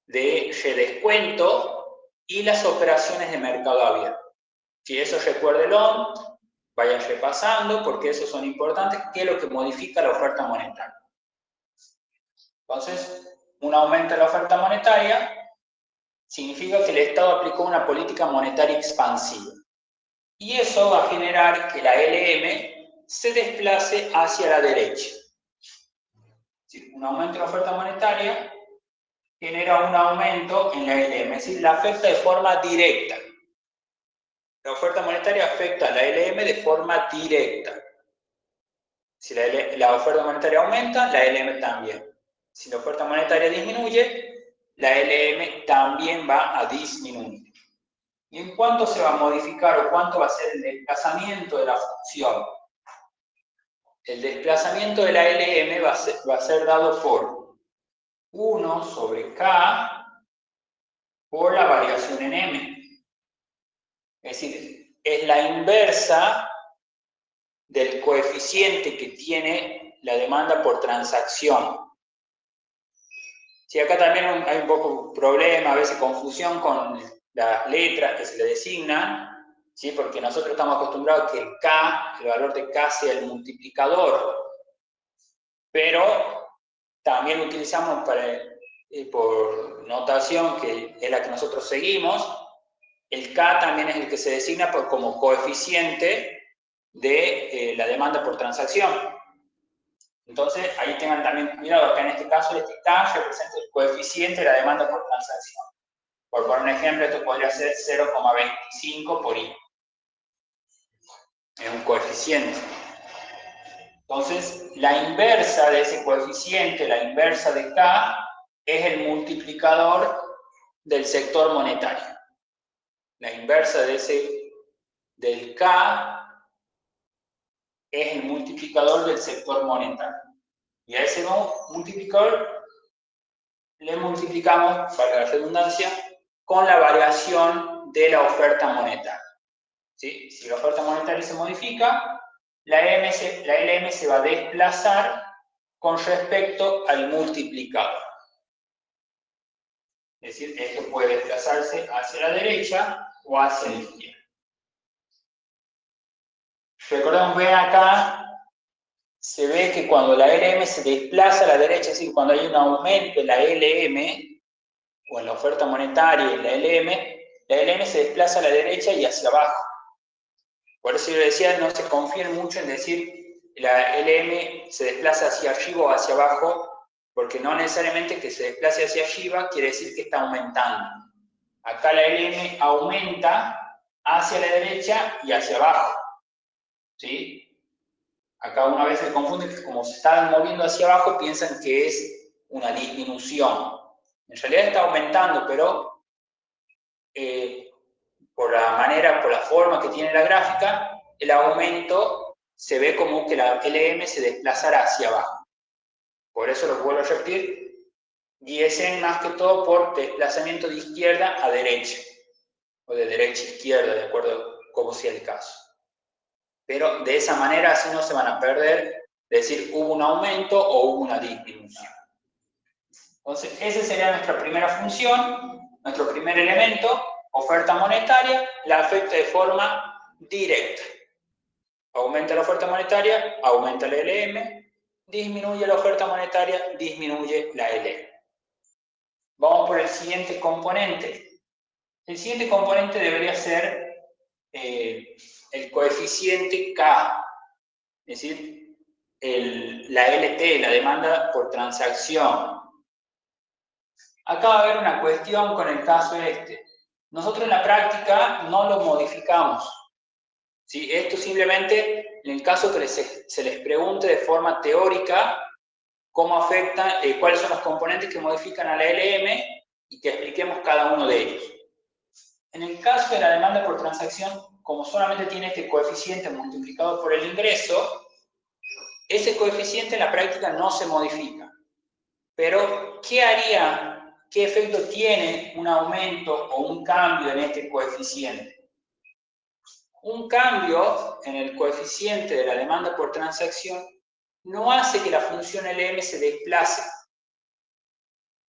de redescuento y las operaciones de mercado abierto. Si eso recuérdenlo, vayan repasando porque esos son importantes, que es lo que modifica la oferta monetaria. Entonces, un aumento en la oferta monetaria significa que el Estado aplicó una política monetaria expansiva. Y eso va a generar que la LM se desplace hacia la derecha. Un aumento en la oferta monetaria genera un aumento en la LM, es decir, la afecta de forma directa. La oferta monetaria afecta a la LM de forma directa. Si la oferta monetaria aumenta, la LM también. Si la oferta monetaria disminuye, la LM también va a disminuir. ¿Y en cuánto se va a modificar o cuánto va a ser el desplazamiento de la función? El desplazamiento de la LM va a ser dado por 1 sobre K por la variación en M. Es decir, es la inversa del coeficiente que tiene la demanda por transacción. Sí, acá también hay un poco problema, a veces confusión con las letras que se le designan, ¿sí? Porque nosotros estamos acostumbrados a que el K, el valor de K sea el multiplicador, pero también utilizamos por notación, que es la que nosotros seguimos, el K también es el que se designa como coeficiente de la demanda por transacción. Entonces, ahí tengan también cuidado, acá en este caso, este K representa el coeficiente de la demanda por transacción. Por poner un ejemplo, esto podría ser 0,25 por I. Es un coeficiente. Entonces, la inversa de ese coeficiente, la inversa de K, es el multiplicador del sector monetario. La inversa del K es el multiplicador del sector monetario. Y a ese multiplicador le multiplicamos, para la redundancia, con la variación de la oferta monetaria. ¿Sí? Si la oferta monetaria se modifica, la LM se va a desplazar con respecto al multiplicador. Es decir, esto puede desplazarse hacia la derecha o hacia la izquierda. Recordemos, ven acá, se ve que cuando la LM se desplaza a la derecha, es decir, cuando hay un aumento en la LM, o en la oferta monetaria en la LM se desplaza a la derecha y hacia abajo. Por eso yo decía, no se confíen mucho en decir la LM se desplaza hacia arriba o hacia abajo, porque no necesariamente que se desplace hacia arriba quiere decir que está aumentando. Acá la LM aumenta hacia la derecha y hacia abajo. ¿Sí? Acá una vez se confunde que como se están moviendo hacia abajo piensan que es una disminución. En realidad está aumentando, pero por la manera, por la forma que tiene la gráfica, el aumento se ve como que la LM se desplazará hacia abajo. Por eso lo vuelvo a repetir, guíense más que todo por desplazamiento de izquierda a derecha, o de derecha a izquierda, de acuerdo a cómo sea el caso. Pero de esa manera así no se van a perder, decir hubo un aumento o hubo una disminución. Entonces, esa sería nuestra primera función, nuestro primer elemento, oferta monetaria, la afecta de forma directa. Aumenta la oferta monetaria, aumenta la LM, disminuye la oferta monetaria, disminuye la LM. Vamos por el siguiente componente. El siguiente componente debería ser el coeficiente K, es decir, la LT, la demanda por transacción. Acá va a haber una cuestión con el caso este. Nosotros en la práctica no lo modificamos. ¿Sí? Esto simplemente, en el caso que se les pregunte de forma teórica cómo afecta, cuáles son los componentes que modifican a la LM y que expliquemos cada uno de ellos. En el caso de la demanda por transacción, como solamente tiene este coeficiente multiplicado por el ingreso, ese coeficiente en la práctica no se modifica. Pero, ¿qué haría, qué efecto tiene un aumento o un cambio en este coeficiente? Un cambio en el coeficiente de la demanda por transacción no hace que la función LM se desplace,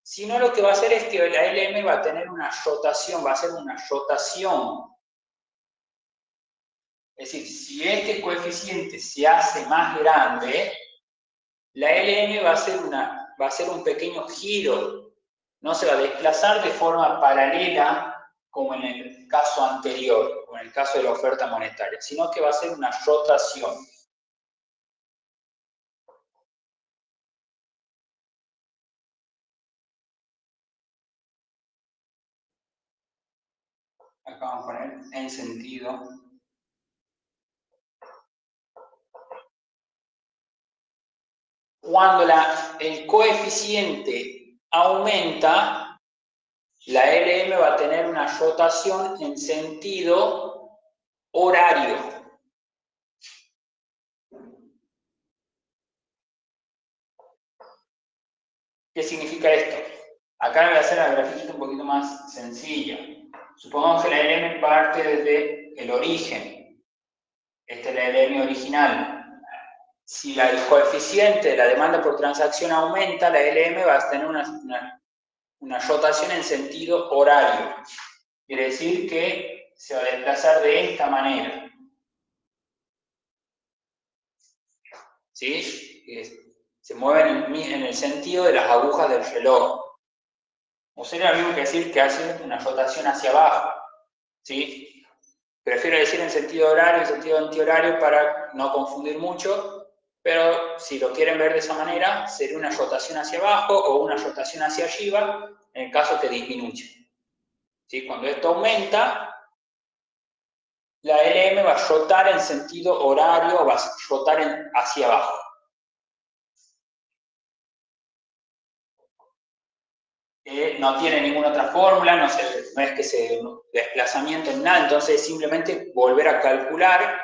sino lo que va a hacer es que la LM va a tener una rotación, va a hacer una rotación. Es decir, si este coeficiente se hace más grande, la LM va a hacer un pequeño giro, no se va a desplazar de forma paralela como en el caso anterior, como en el caso de la oferta monetaria, sino que va a ser una rotación. Acá vamos a poner en sentido. Cuando el coeficiente aumenta, la LM va a tener una rotación en sentido horario. ¿Qué significa esto? Acá voy a hacer la grafiquita un poquito más sencilla. Supongamos que la LM parte desde el origen. Esta es la LM original. Si el coeficiente de la demanda por transacción aumenta, la LM va a tener una rotación en sentido horario. Quiere decir que se va a desplazar de esta manera. ¿Sí? Se mueven en el sentido de las agujas del reloj. O sería lo mismo que decir que hace una rotación hacia abajo. ¿Sí? Prefiero decir en sentido horario, en sentido antihorario para no confundir mucho, pero si lo quieren ver de esa manera, sería una rotación hacia abajo o una rotación hacia arriba, en el caso que disminuye. ¿Sí? Cuando esto aumenta, la LM va a rotar en sentido horario o va a rotar hacia abajo. No tiene ninguna otra fórmula, no es que se desplazamiento en nada, entonces es simplemente volver a calcular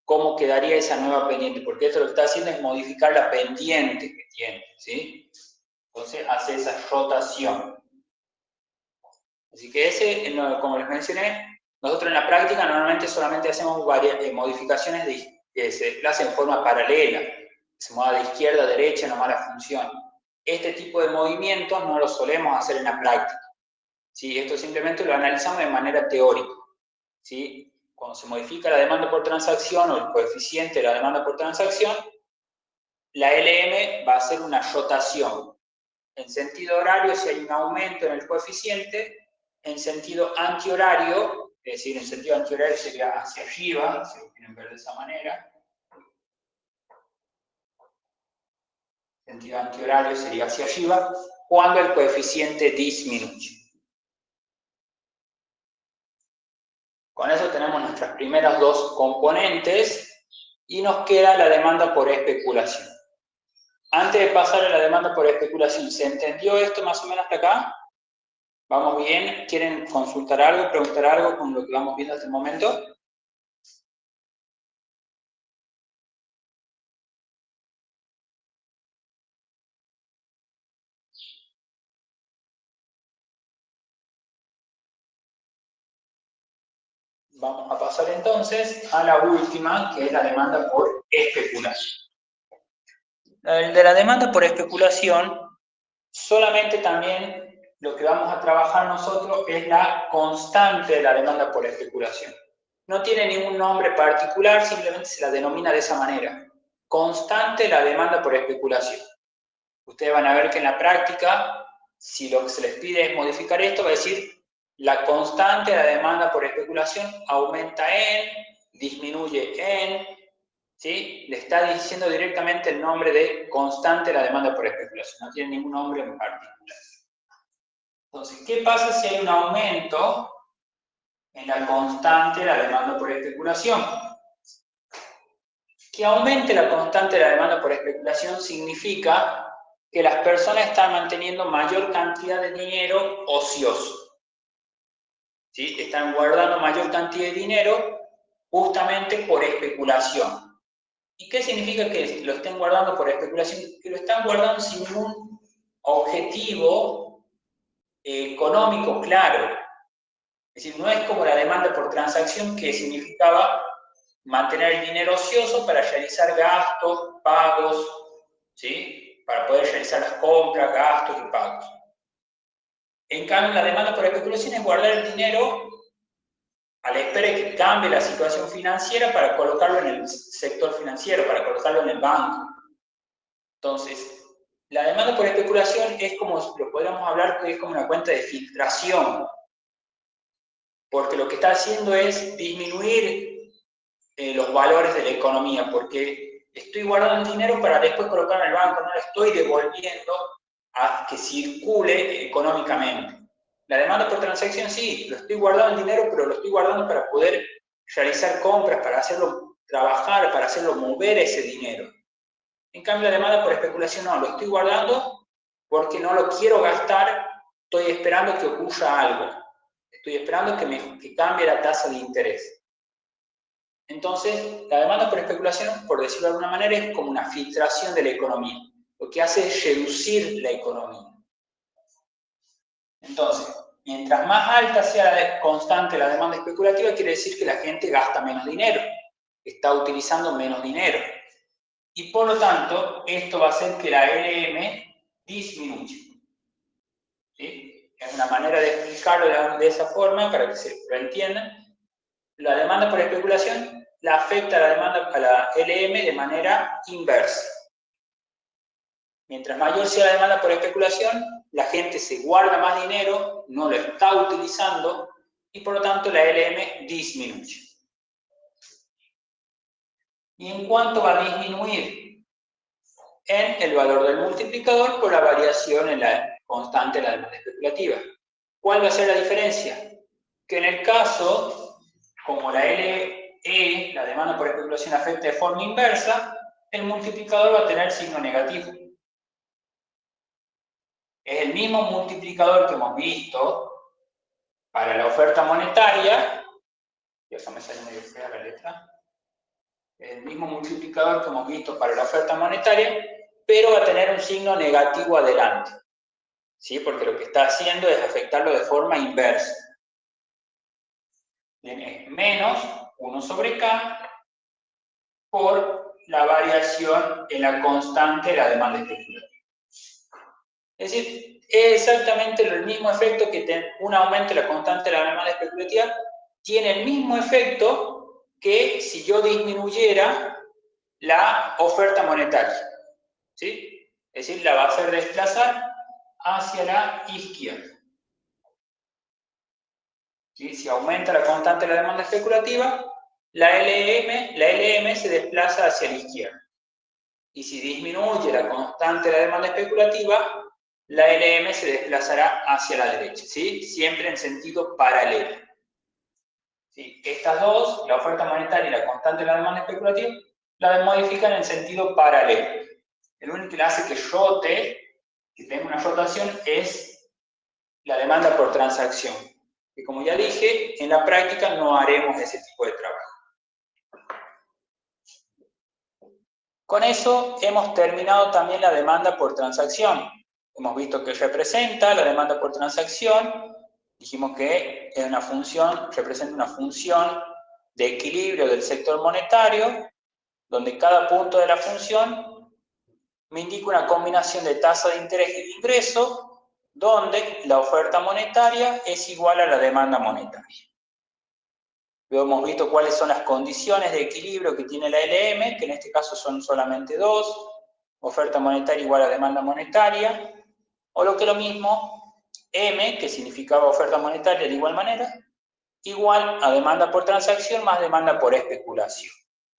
cómo quedaría esa nueva pendiente, porque esto lo que está haciendo es modificar la pendiente que tiene, ¿sí? Entonces hace esa rotación. Así que ese, como les mencioné, nosotros en la práctica normalmente solamente hacemos modificaciones que se desplacen en forma paralela, que se mueva de izquierda a derecha, nomás la función. Este tipo de movimientos no los solemos hacer en la práctica. ¿Sí? Esto simplemente lo analizamos de manera teórica. ¿Sí? Cuando se modifica la demanda por transacción o el coeficiente de la demanda por transacción, la LM va a hacer una rotación. En sentido horario, si hay un aumento en el coeficiente, en sentido antihorario, es decir, en sentido antihorario sería hacia arriba, si lo quieren ver de esa manera. En sentido antihorario sería hacia arriba, cuando el coeficiente disminuye. Con eso tenemos nuestras primeras dos componentes y nos queda la demanda por especulación. Antes de pasar a la demanda por especulación, ¿se entendió esto más o menos hasta acá? ¿Vamos bien? ¿Quieren consultar algo, preguntar algo con lo que vamos viendo hasta el momento? Vamos a pasar entonces a la última, que es la demanda por especulación. El de la demanda por especulación, solamente también lo que vamos a trabajar nosotros es la constante de la demanda por especulación. No tiene ningún nombre particular, simplemente se la denomina de esa manera. Constante la demanda por especulación. Ustedes van a ver que en la práctica, si lo que se les pide es modificar esto, va a decir la constante de la demanda por especulación aumenta en, disminuye en, ¿sí? Le está diciendo directamente el nombre de constante de la demanda por especulación, no tiene ningún nombre en particular. Entonces, ¿qué pasa si hay un aumento en la constante de la demanda por especulación? Que aumente la constante de la demanda por especulación significa que las personas están manteniendo mayor cantidad de dinero ocioso. ¿Sí? Están guardando mayor cantidad de dinero justamente por especulación. ¿Y qué significa que lo estén guardando por especulación? Que lo están guardando sin ningún objetivo económico claro. Es decir, no es como la demanda por transacción que significaba mantener el dinero ocioso para realizar gastos, pagos, ¿sí? Para poder realizar las compras, gastos y pagos. En cambio, la demanda por especulación es guardar el dinero a la espera de que cambie la situación financiera para colocarlo en el sector financiero, para colocarlo en el banco. Entonces, la demanda por especulación es como, lo podríamos hablar, que es como una cuenta de filtración, porque lo que está haciendo es disminuir los valores de la economía, porque estoy guardando el dinero para después colocarlo en el banco, no lo estoy devolviendo a que circule económicamente. La demanda por transacción sí, lo estoy guardando el dinero, pero lo estoy guardando para poder realizar compras, para hacerlo trabajar, para hacerlo mover ese dinero. En cambio, la demanda por especulación no, lo estoy guardando porque no lo quiero gastar estoy esperando que ocurra algo. Estoy esperando que cambie la tasa de interés. Entonces, la demanda por especulación, por decirlo de alguna manera, es como una filtración de la economía. Lo que hace es reducir la economía. Entonces, mientras más alta sea constante la demanda especulativa, quiere decir que la gente gasta menos dinero, está utilizando menos dinero. Y por lo tanto, esto va a hacer que la LM disminuya. ¿Sí? Es una manera de explicarlo de esa forma para que se lo entiendan. La demanda por especulación la afecta a la demanda a la LM de manera inversa. Mientras mayor sea la demanda por especulación, la gente se guarda más dinero, no lo está utilizando y por lo tanto la LM disminuye. ¿Y en cuánto va a disminuir? En el valor del multiplicador por la variación en la constante de la demanda especulativa. ¿Cuál va a ser la diferencia? Que en el caso, como la LE, la demanda por especulación, afecta de forma inversa, el multiplicador va a tener signo negativo. Es el mismo multiplicador que hemos visto para la oferta monetaria, y acá me sale medio fea la letra, es el mismo multiplicador que hemos visto para la oferta monetaria, pero va a tener un signo negativo adelante, ¿sí? Porque lo que está haciendo es afectarlo de forma inversa. Tiene menos 1 sobre K por la variación en la constante de la demanda especulativa. Es decir, es exactamente el mismo efecto que un aumento de la constante de la demanda especulativa, tiene el mismo efecto que si yo disminuyera la oferta monetaria. ¿Sí? Es decir, la va a hacer desplazar hacia la izquierda. ¿Sí? Si aumenta la constante de la demanda especulativa, la LM se desplaza hacia la izquierda. Y si disminuye la constante de la demanda especulativa, la LM se desplazará hacia la derecha, ¿sí? Siempre en sentido paralelo. ¿Sí? Estas dos, la oferta monetaria y la constante de la demanda especulativa, la modifican en sentido paralelo. El único que la hace que rote, que tenga una rotación, es la demanda por transacción. Y como ya dije, en la práctica no haremos ese tipo de trabajo. Con eso hemos terminado también la demanda por transacción. Hemos visto que representa la demanda por transacción. Dijimos que es una función, representa una función de equilibrio del sector monetario, donde cada punto de la función me indica una combinación de tasa de interés y de ingreso, donde la oferta monetaria es igual a la demanda monetaria. Luego hemos visto cuáles son las condiciones de equilibrio que tiene la LM, que en este caso son solamente dos: oferta monetaria igual a demanda monetaria, o lo que es lo mismo, M, que significaba oferta monetaria de igual manera, igual a demanda por transacción más demanda por especulación.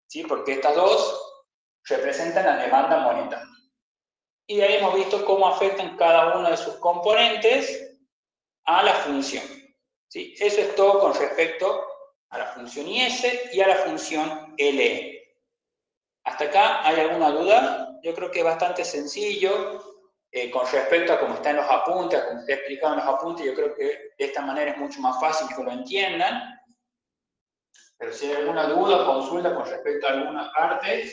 ¿Sí? Porque estas dos representan la demanda monetaria. Y de ahí hemos visto cómo afectan cada uno de sus componentes a la función. ¿Sí? Eso es todo con respecto a la función IS y a la función LE. ¿Hasta acá hay alguna duda? Yo creo que es bastante sencillo con respecto a cómo está en los apuntes, a cómo está explicado en los apuntes. Yo creo que de esta manera es mucho más fácil que lo entiendan. Pero si hay alguna duda o consulta con respecto a alguna parte,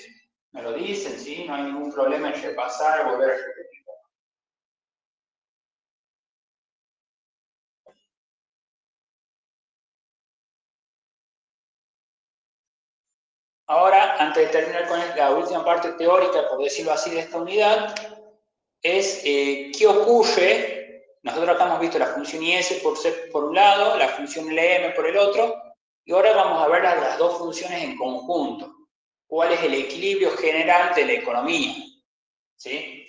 me lo dicen, ¿sí? No hay ningún problema en repasar o volver a repetir. Ahora, antes de terminar con la última parte teórica, por decirlo así, de esta unidad, es qué ocurre. Nosotros acá hemos visto la función IS por un lado, la función LM por el otro, y ahora vamos a ver las dos funciones en conjunto. ¿Cuál es el equilibrio general de la economía? ¿Sí?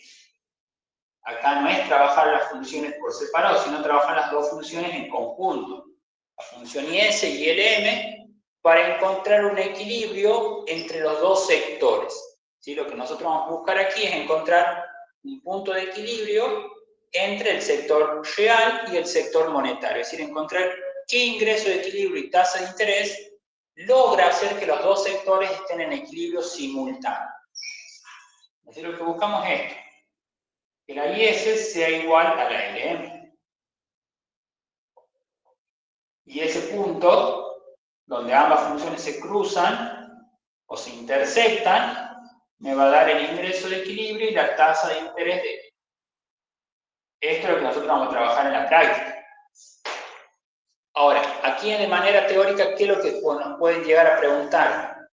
Acá no es trabajar las funciones por separado, sino trabajar las dos funciones en conjunto. La función IS y LM, para encontrar un equilibrio entre los dos sectores. ¿Sí? Lo que nosotros vamos a buscar aquí es encontrar un punto de equilibrio entre el sector real y el sector monetario. Es decir, encontrar qué ingreso de equilibrio y tasa de interés logra hacer que los dos sectores estén en equilibrio simultáneo. Es decir, lo que buscamos es esto: que la IS sea igual a la LM. Y ese punto, donde ambas funciones se cruzan o se intersectan, me va a dar el ingreso de equilibrio y la tasa de interés de esto es lo que nosotros vamos a trabajar en la práctica. Ahora, aquí de manera teórica, ¿qué es lo que nos pueden llegar a preguntar?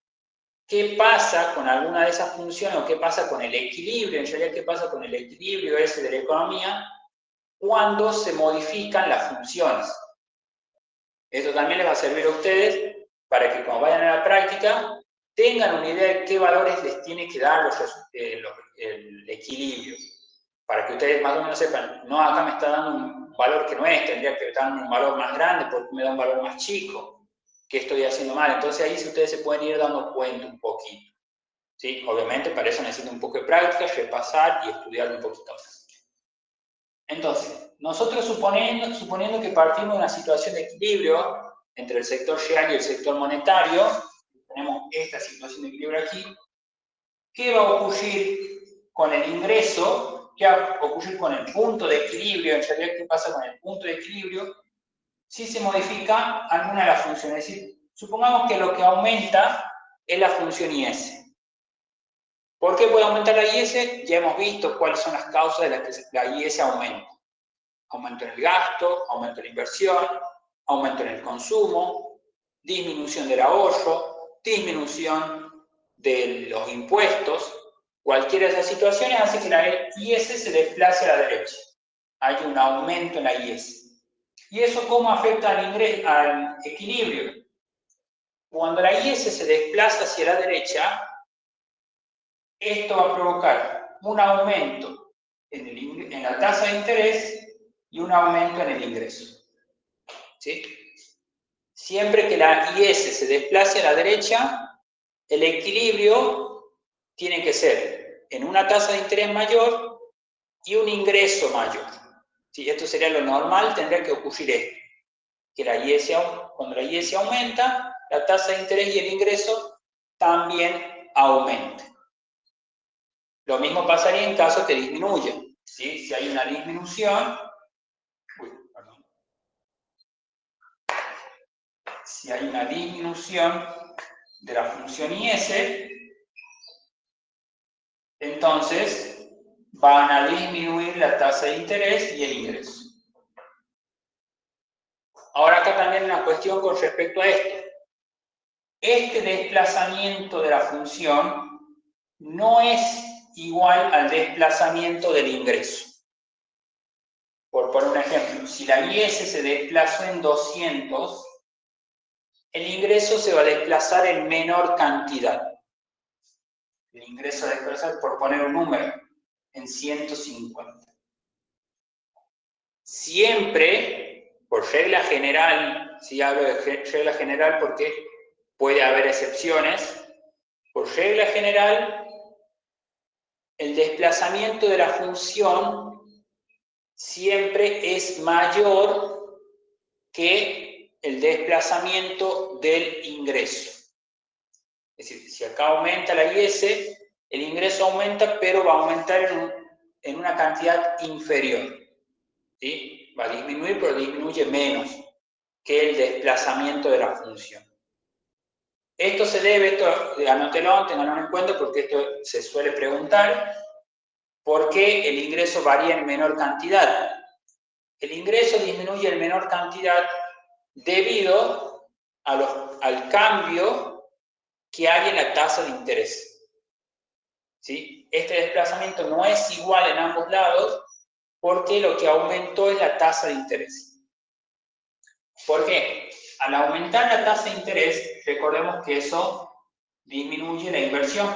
¿Qué pasa con alguna de esas funciones o qué pasa con el equilibrio? En realidad, ¿qué pasa con el equilibrio ese de la economía cuando se modifican las funciones? Esto también les va a servir a ustedes para que cuando vayan a la práctica tengan una idea de qué valores les tiene que dar el equilibrio. Para que ustedes más o menos sepan, no, acá me está dando un valor que no es, tendría que estar dando un valor más grande porque me da un valor más chico. ¿Qué estoy haciendo mal? Entonces ahí sí ustedes se pueden ir dando cuenta un poquito. ¿Sí? Obviamente para eso necesitan un poco de práctica, repasar y estudiar un poquito más. Entonces, nosotros suponiendo que partimos de una situación de equilibrio entre el sector real y el sector monetario, tenemos esta situación de equilibrio aquí, ¿qué va a ocurrir con el ingreso? ¿Qué va a ocurrir con el punto de equilibrio? En realidad, ¿qué pasa con el punto de equilibrio? Si se modifica alguna de las funciones. Es decir, supongamos que lo que aumenta es la función IS. ¿Por qué puede aumentar la IS? Ya hemos visto cuáles son las causas de las que la IS aumenta. Aumento en el gasto, aumento en la inversión, aumento en el consumo, disminución del ahorro, disminución de los impuestos. Cualquiera de esas situaciones hace que la IS se desplace a la derecha. Hay un aumento en la IS. ¿Y eso cómo afecta al equilibrio? Cuando la IS se desplaza hacia la derecha, esto va a provocar un aumento en la tasa de interés y un aumento en el ingreso. ¿Sí? Siempre que la IS se desplace a la derecha, el equilibrio tiene que ser en una tasa de interés mayor y un ingreso mayor. ¿Sí? Esto sería lo normal, tendría que ocurrir esto. Que cuando la IS aumenta, la tasa de interés y el ingreso también aumentan. Lo mismo pasaría en caso que disminuya. ¿Sí? Si hay una disminución, si hay una disminución de la función IS, entonces van a disminuir la tasa de interés y el ingreso. Ahora acá también una cuestión con respecto a esto. Este desplazamiento de la función no es igual al desplazamiento del ingreso. Por poner un ejemplo, si la IS se desplazó en 200, el ingreso se va a desplazar en menor cantidad. El ingreso a desplazar, por poner un número, en 150. Siempre, por regla general, si hablo de regla general porque puede haber excepciones, por regla general, el desplazamiento de la función siempre es mayor que el desplazamiento del ingreso. Es decir, si acá aumenta la IS, el ingreso aumenta, pero va a aumentar en una cantidad inferior. ¿Sí? Va a disminuir, pero disminuye menos que el desplazamiento de la función. Esto se debe, anótelo, tenganlo en cuenta porque esto se suele preguntar, ¿por qué el ingreso varía en menor cantidad? El ingreso disminuye en menor cantidad debido al cambio que hay en la tasa de interés. ¿Sí? Este desplazamiento no es igual en ambos lados porque lo que aumentó es la tasa de interés. ¿Por qué? Al aumentar la tasa de interés, recordemos que eso disminuye la inversión.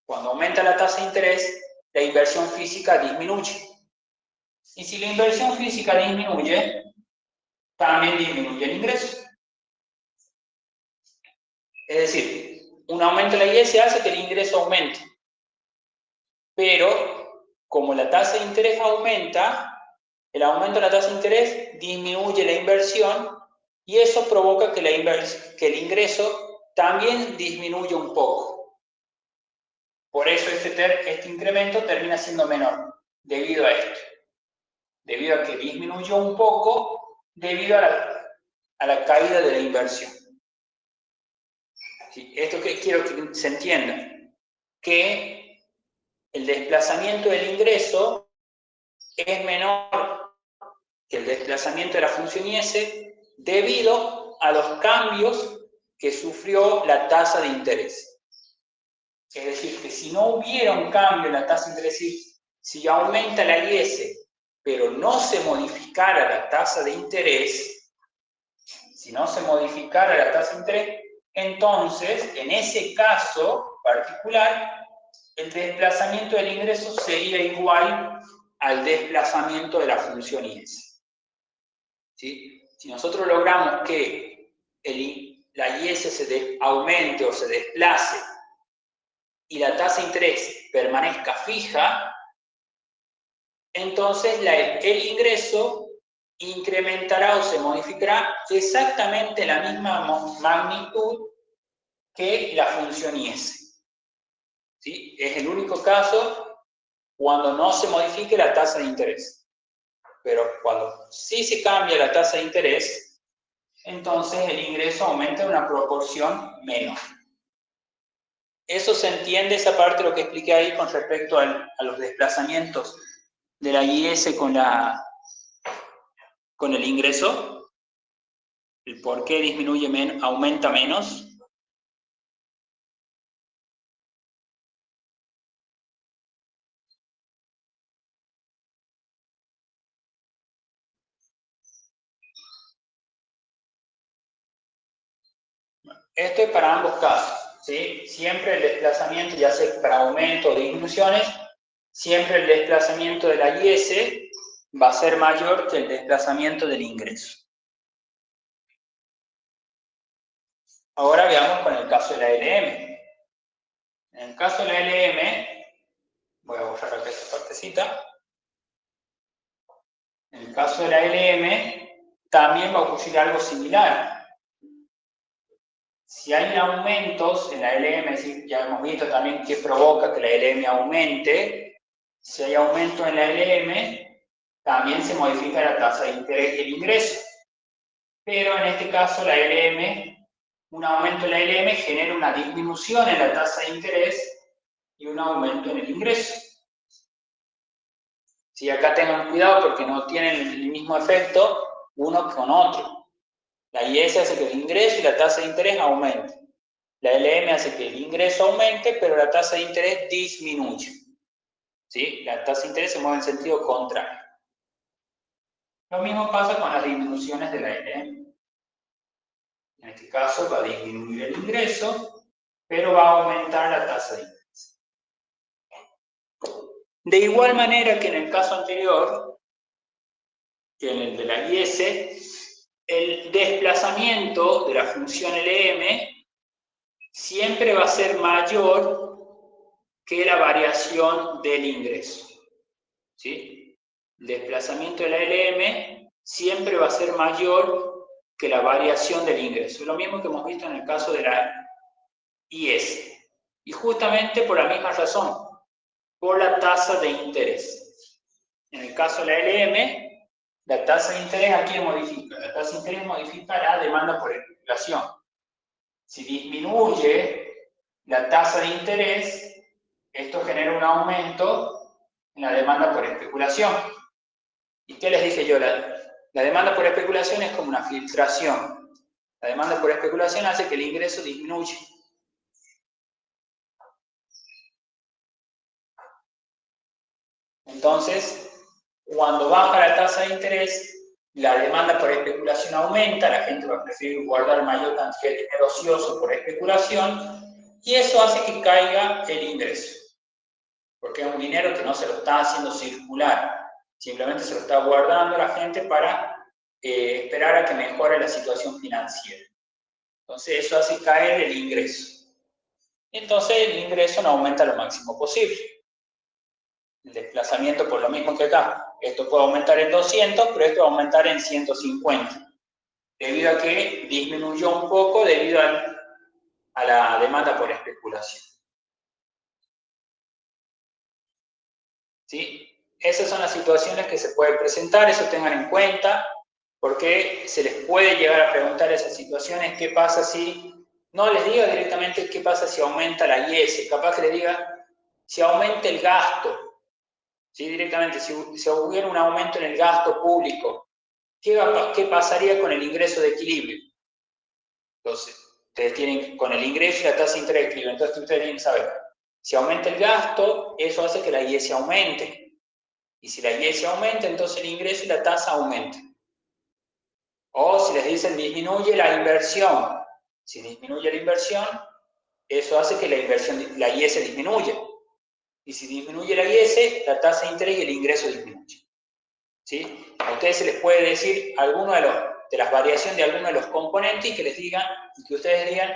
Cuando aumenta la tasa de interés, la inversión física disminuye. Y si la inversión física disminuye, también disminuye el ingreso. Es decir, un aumento de la IS hace que el ingreso aumente. Pero, como la tasa de interés aumenta, el aumento de la tasa de interés disminuye la inversión y eso provoca que el ingreso también disminuya un poco. Por eso este incremento termina siendo menor, debido a esto. Debido a que disminuyó un poco debido a la caída de la inversión. ¿Sí? Esto que quiero que se entienda, que el desplazamiento del ingreso es menor que el desplazamiento de la función IS debido a los cambios que sufrió la tasa de interés. Es decir, que si no hubiera un cambio en la tasa de interés, si aumenta la IS, pero no se modificara la tasa de interés, si no se modificara la tasa de interés, entonces, en ese caso particular, el desplazamiento del ingreso sería igual al desplazamiento de la función IS. ¿Sí? Si nosotros logramos que la IS se aumente o se desplace y la tasa de interés permanezca fija, entonces el ingreso incrementará o se modificará exactamente la misma magnitud que la función IS. ¿Sí? Es el único caso cuando no se modifique la tasa de interés. Pero cuando sí se cambia la tasa de interés, entonces el ingreso aumenta en una proporción menor. Eso se entiende, esa parte de lo que expliqué ahí con respecto a los desplazamientos de la IS con el ingreso, el por qué disminuye aumenta menos. Esto es para ambos casos, ¿sí? Siempre el desplazamiento, ya sea para aumento o disminuciones, siempre el desplazamiento de la IS va a ser mayor que el desplazamiento del ingreso. Ahora veamos con el caso de la LM. En el caso de la LM, voy a borrar acá esta partecita. En el caso de la LM, también va a ocurrir algo similar. Si hay aumentos en la LM, es decir, ya hemos visto también qué provoca que la LM aumente. Si hay aumento en la LM, también se modifica la tasa de interés y el ingreso. Pero en este caso, la LM, un aumento en la LM genera una disminución en la tasa de interés y un aumento en el ingreso. Si acá tengan cuidado porque no tienen el mismo efecto uno con otro. La IS hace que el ingreso y la tasa de interés aumente. La LM hace que el ingreso aumente, pero la tasa de interés disminuye. ¿Sí? La tasa de interés se mueve en sentido contrario. Lo mismo pasa con las disminuciones de la LM. En este caso va a disminuir el ingreso, pero va a aumentar la tasa de interés. De igual manera que en el caso anterior, que en el de la IS, el desplazamiento de la función LM siempre va a ser mayor que la variación del ingreso. ¿Sí? El desplazamiento de la LM siempre va a ser mayor que la variación del ingreso. Lo mismo que hemos visto en el caso de la IS. Y justamente por la misma razón, por la tasa de interés. En el caso de la LM, la tasa de interés aquí modifica. La tasa de interés modifica la demanda por especulación. Si disminuye la tasa de interés, esto genera un aumento en la demanda por especulación. ¿Y qué les dije yo? La demanda por especulación es como una filtración. La demanda por especulación hace que el ingreso disminuya. Entonces, cuando baja la tasa de interés, la demanda por especulación aumenta, la gente va a preferir guardar mayor cantidad de dinero ocioso por especulación, y eso hace que caiga el ingreso. Porque es un dinero que no se lo está haciendo circular, simplemente se lo está guardando la gente para esperar a que mejore la situación financiera. Entonces eso hace caer el ingreso. Entonces el ingreso no aumenta lo máximo posible. El desplazamiento por lo mismo que acá. Esto puede aumentar en 200, pero esto va a aumentar en 150. Debido a que disminuyó un poco debido a la demanda por especulación. ¿Sí? Esas son las situaciones que se pueden presentar, eso tengan en cuenta. Porque se les puede llegar a preguntar esas situaciones, ¿qué pasa si, no les diga directamente qué pasa si aumenta la IS, capaz que les diga si aumenta el gasto, ¿sí? Directamente, si hubiera un aumento en el gasto público, ¿qué pasaría con el ingreso de equilibrio? Entonces, ustedes tienen con el ingreso y la tasa de interés de equilibrio, entonces ustedes tienen que saber, si aumenta el gasto, eso hace que la IS aumente, y si la IS aumenta, entonces el ingreso y la tasa aumentan. O si les dicen disminuye la inversión, si disminuye la inversión, eso hace que la IS disminuya. Y si disminuye la IS, la tasa de interés y el ingreso disminuye. ¿Sí? A ustedes se les puede decir de las variaciones de alguno de los componentes y que les digan, y que ustedes digan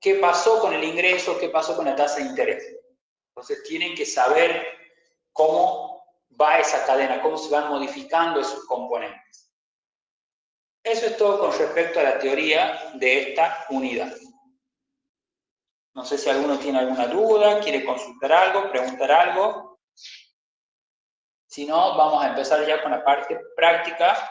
qué pasó con el ingreso, qué pasó con la tasa de interés. Entonces tienen que saber cómo va esa cadena, cómo se van modificando esos componentes. Eso es todo con respecto a la teoría de esta unidad. No sé si alguno tiene alguna duda, quiere consultar algo, preguntar algo. Si no, vamos a empezar ya con la parte práctica.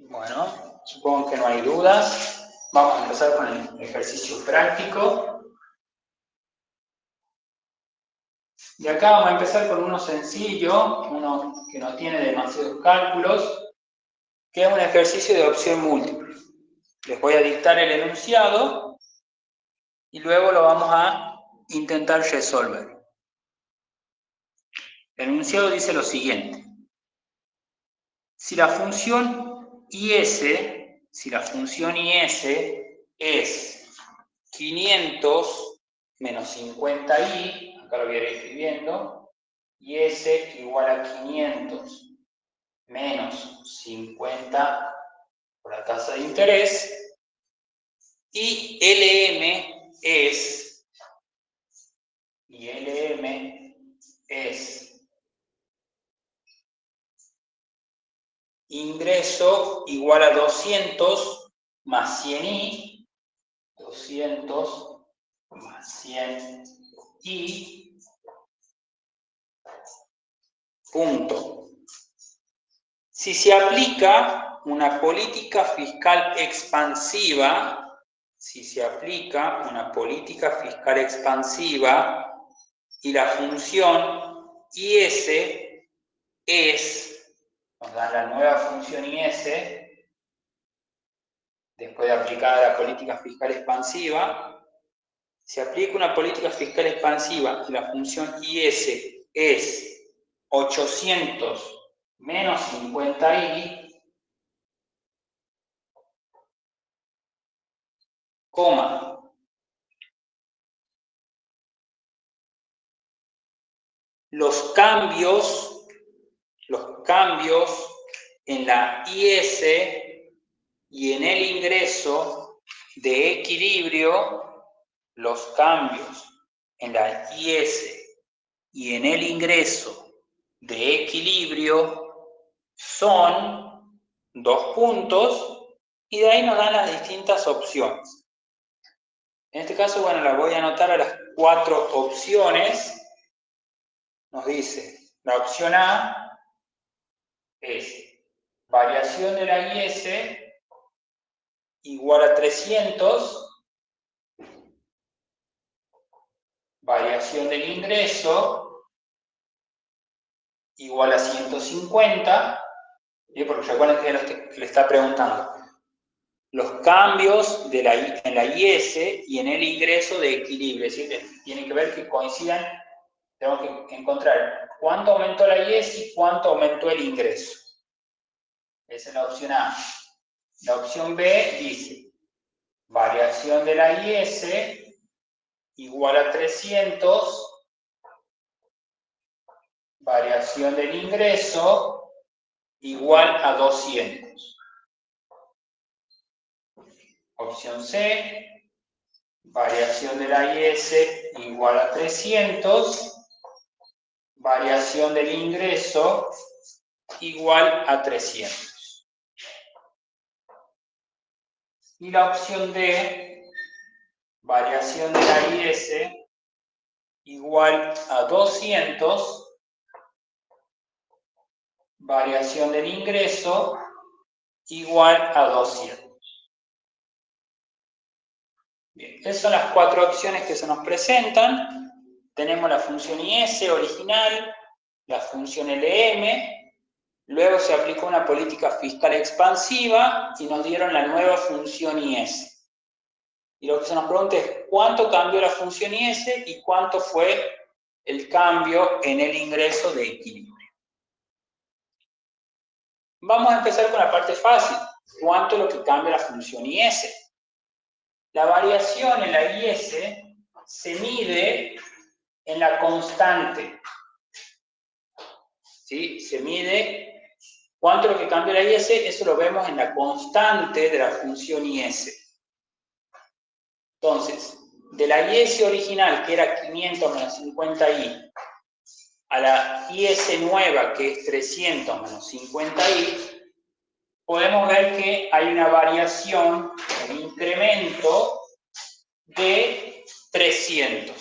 Bueno, supongo que no hay dudas. Vamos a empezar con el ejercicio práctico. De acá vamos a empezar con uno sencillo, uno que no tiene demasiados cálculos, que es un ejercicio de opción múltiple. Les voy a dictar el enunciado y luego lo vamos a intentar resolver. El enunciado dice lo siguiente. Si la función IS es 500 menos 50i, acá lo voy a ir escribiendo, IS igual a 500 menos 50 por la tasa de interés, y LM es ingreso igual a 200 más 100i, 200 más 100i, punto. Si se aplica una política fiscal expansiva, y la función IS nos da la nueva función IS, después de aplicada la política fiscal expansiva, se aplica una política fiscal expansiva y la función IS es 800 menos 50i, coma, los cambios en la IS y en el ingreso de equilibrio, los cambios en la IS y en el ingreso de equilibrio son 2 puntos y de ahí nos dan las distintas opciones. En este caso, bueno, las voy a anotar a las 4 opciones. Nos dice, la opción A es variación de la IS igual a 300, variación del ingreso igual a 150, porque recuerden que le está preguntando los cambios en la IS y en el ingreso de equilibrio, es decir, tienen que ver que coincidan, tenemos que encontrar cuánto aumentó la IS y cuánto aumentó el ingreso. Esa es la opción A. La opción B dice, variación de la IS igual a 300, variación del ingreso igual a 200. Opción C, variación de la IS igual a 300, variación del ingreso igual a 300. Y la opción D, variación de la IS igual a 200, variación del ingreso igual a 200. Bien, esas son las cuatro opciones que se nos presentan. Tenemos la función IS original, la función LM, luego se aplicó una política fiscal expansiva y nos dieron la nueva función IS. Y lo que se nos pregunta es cuánto cambió la función IS y cuánto fue el cambio en el ingreso de equilibrio. Vamos a empezar con la parte fácil. ¿Cuánto es lo que cambia la función IS? La variación en la IS se mide en la constante. ¿Sí? Se mide cuánto es lo que cambia la IS, eso lo vemos en la constante de la función IS. Entonces, de la IS original, que era 500 menos 50i, a la IS nueva, que es 300 menos 50i, podemos ver que hay una variación, un incremento de 300.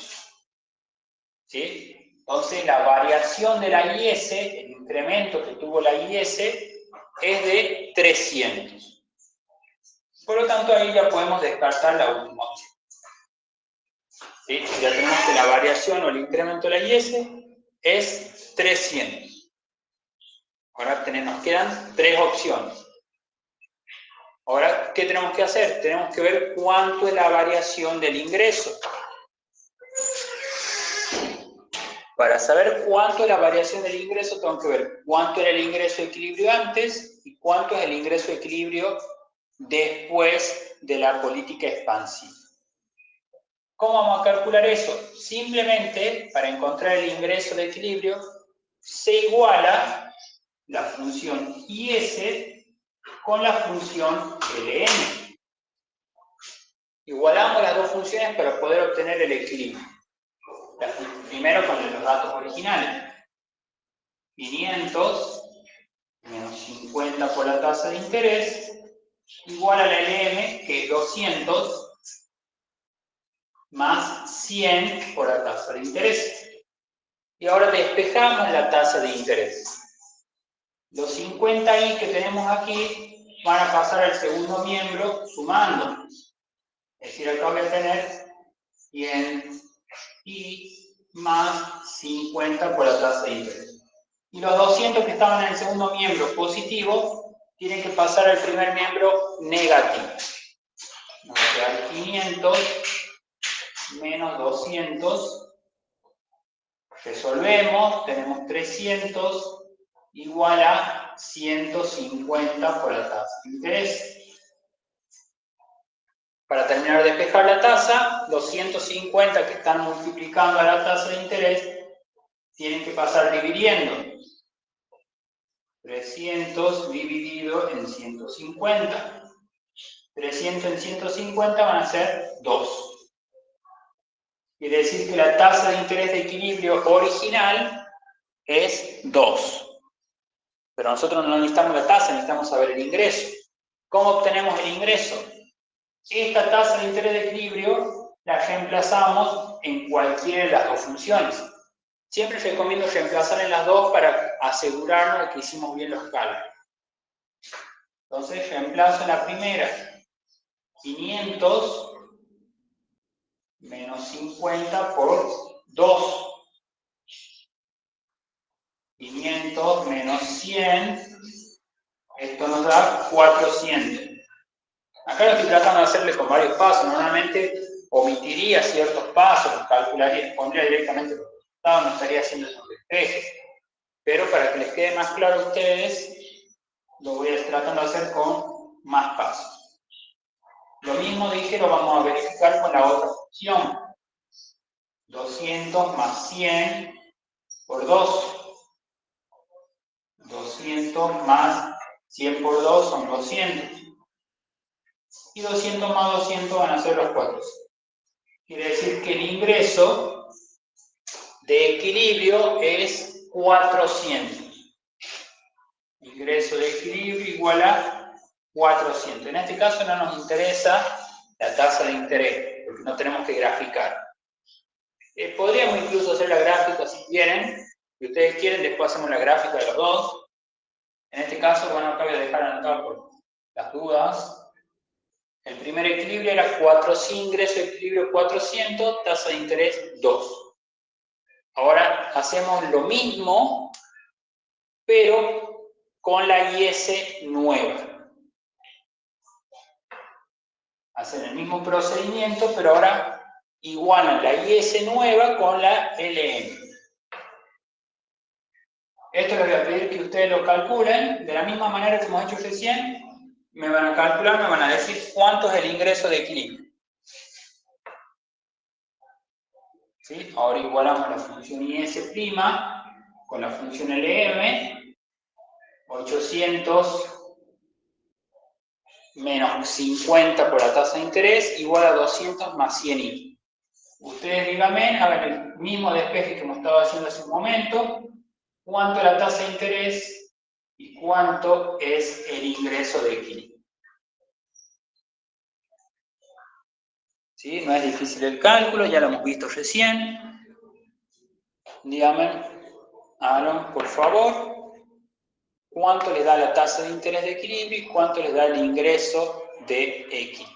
¿Sí? Entonces, la variación de la IS, el incremento que tuvo la IS, es de 300. Por lo tanto, ahí ya podemos descartar la última opción. ¿Sí? Ya tenemos que la variación o el incremento de la IS es 300. Ahora nos quedan tres opciones. Ahora, ¿qué tenemos que hacer? Tenemos que ver cuánto es la variación del ingreso. Para saber cuánto es la variación del ingreso, tengo que ver cuánto era el ingreso de equilibrio antes y cuánto es el ingreso de equilibrio después de la política expansiva. ¿Cómo vamos a calcular eso? Simplemente, para encontrar el ingreso de equilibrio, se iguala la función IS con la función LM. Igualamos las dos funciones para poder obtener el equilibrio. Primero con los datos originales. 500 menos 50 por la tasa de interés igual a la LM, que es 200 más 100 por la tasa de interés. Y ahora despejamos la tasa de interés. Los 50i que tenemos aquí van a pasar al segundo miembro sumando. Es decir, acá voy a tener 100i más 50 por la tasa de interés. Y los 200 que estaban en el segundo miembro positivo tienen que pasar al primer miembro negativo. Nos va a quedar 500 menos 200. Resolvemos, tenemos 300 igual a 150 por la tasa de interés. Para terminar de despejar la tasa, los 150 que están multiplicando a la tasa de interés tienen que pasar dividiendo. 300 dividido en 150. 300 en 150 van a ser 2. Quiere decir que la tasa de interés de equilibrio original es 2. Pero nosotros no necesitamos la tasa, necesitamos saber el ingreso. ¿Cómo obtenemos el ingreso? Esta tasa de interés de equilibrio la reemplazamos en cualquiera de las dos funciones. Siempre recomiendo reemplazar en las dos para asegurarnos de que hicimos bien los cálculos. Entonces reemplazo en la primera 500 menos 50 por 2. 500 menos 100, esto nos da 400. Acá lo estoy tratando de hacerle con varios pasos. Normalmente omitiría ciertos pasos, los calcularía, pondría directamente los resultados, no estaría haciendo esos despejes. Pero para que les quede más claro a ustedes, lo voy a ir tratando de hacer con más pasos. Lo mismo dije, lo vamos a verificar con la otra función. 200 más 100 por 2. 200 más 100 por 2 son 200. Y 200 más 200 van a ser los 400. quiere decir que el ingreso de equilibrio es 400. Ingreso de equilibrio igual a 400. En este caso no nos interesa la tasa de interés, porque no tenemos que graficar. Podríamos incluso hacer la gráfica si quieren. Si ustedes quieren, después hacemos la gráfica de los dos. En este caso, bueno, acá voy a dejar anotado por las dudas. El primer equilibrio era 400, ingreso de equilibrio 400, tasa de interés 2. Ahora hacemos lo mismo, pero con la IS nueva. Hacen el mismo procedimiento, pero ahora igualan la IS nueva con la LM. Esto les voy a pedir que ustedes lo calculen de la misma manera que hemos hecho recién. Me van a calcular, me van a decir cuánto es el ingreso de equilibrio. ¿Sí? Ahora igualamos la función IS' con la función LM. 800 menos 50 por la tasa de interés igual a 200 más 100i. Ustedes díganme, hagan el mismo despeje que hemos estado haciendo hace un momento. ¿Cuánto es la tasa de interés y cuánto es el ingreso de equilibrio? ¿Sí? No es difícil el cálculo, ya lo hemos visto recién. Díganme, Aaron, por favor, ¿cuánto le da la tasa de interés de equilibrio y cuánto le da el ingreso de equilibrio?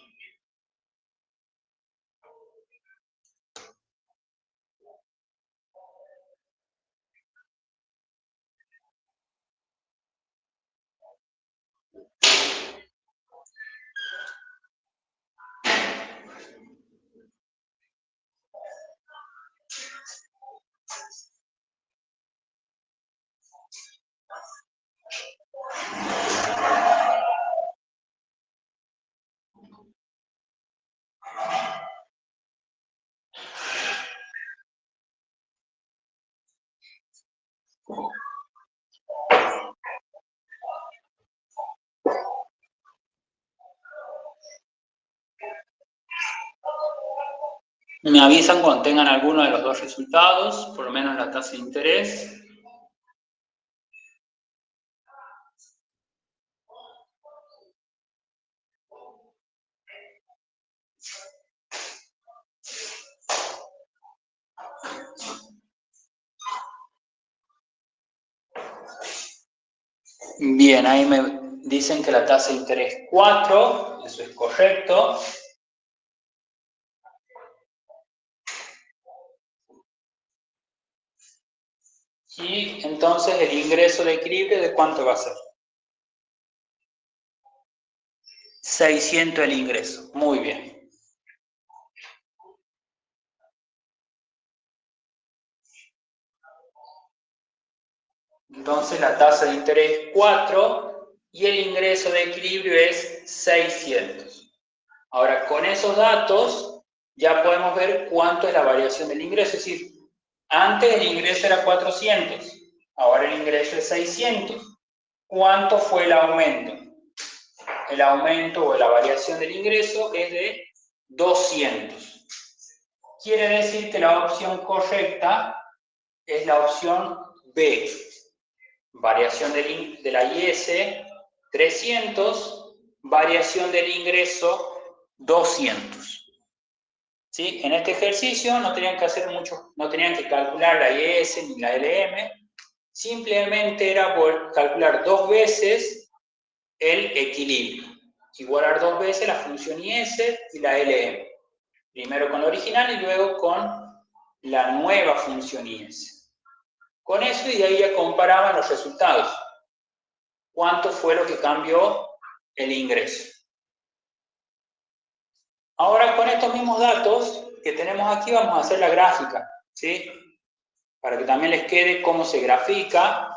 Me avisan cuando tengan alguno de los dos resultados, por lo menos la tasa de interés. Bien, ahí me dicen que la tasa de interés es 4, eso es correcto. Y entonces el ingreso de equilibrio, ¿de cuánto va a ser? 600 el ingreso, muy bien. Entonces la tasa de interés es 4 y el ingreso de equilibrio es 600. Ahora, con esos datos ya podemos ver cuánto es la variación del ingreso. Es decir, antes el ingreso era 400, ahora el ingreso es 600. ¿Cuánto fue el aumento? El aumento o la variación del ingreso es de 200. Quiere decir que la opción correcta es la opción B. Variación de la IS 300, variación del ingreso 200. ¿Sí? En este ejercicio no tenían que hacer mucho, no tenían que calcular la IS ni la LM, simplemente era calcular 2 veces el equilibrio, igualar 2 veces la función IS y la LM, primero con la original y luego con la nueva función IS. Con eso y de ahí ya comparaban los resultados. ¿Cuánto fue lo que cambió el ingreso? Ahora con estos mismos datos que tenemos aquí vamos a hacer la gráfica, ¿sí? Para que también les quede cómo se grafica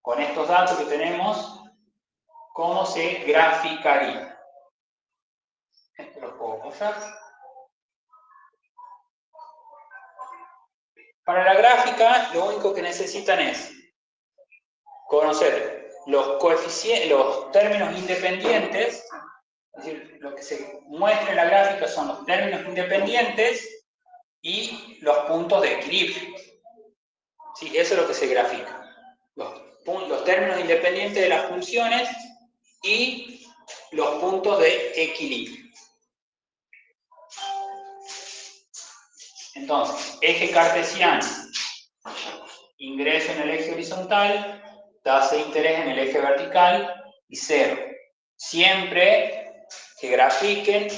con estos datos que tenemos, cómo se graficaría. Esto lo puedo borrar. Para la gráfica lo único que necesitan es conocer los coeficientes, los términos independientes, Es decir, lo que se muestra en la gráfica son los términos independientes y los puntos de equilibrio. ¿Sí? Eso es lo que se grafica. Los términos independientes de las funciones y los puntos de equilibrio. Entonces, eje cartesiano, ingreso en el eje horizontal, tasa de interés en el eje vertical y 0. Siempre que grafiquen,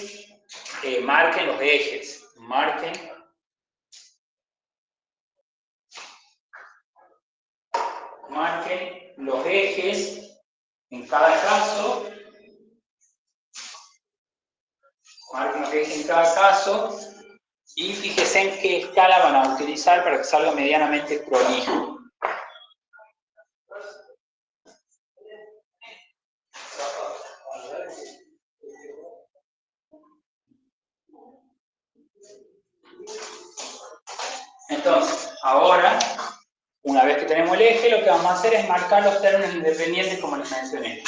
marquen los ejes. Marquen los ejes en cada caso. Marquen los ejes en cada caso. Y fíjense en qué escala van a utilizar para que salga medianamente prolijo. Entonces, ahora, una vez que tenemos el eje, lo que vamos a hacer es marcar los términos independientes como les mencioné.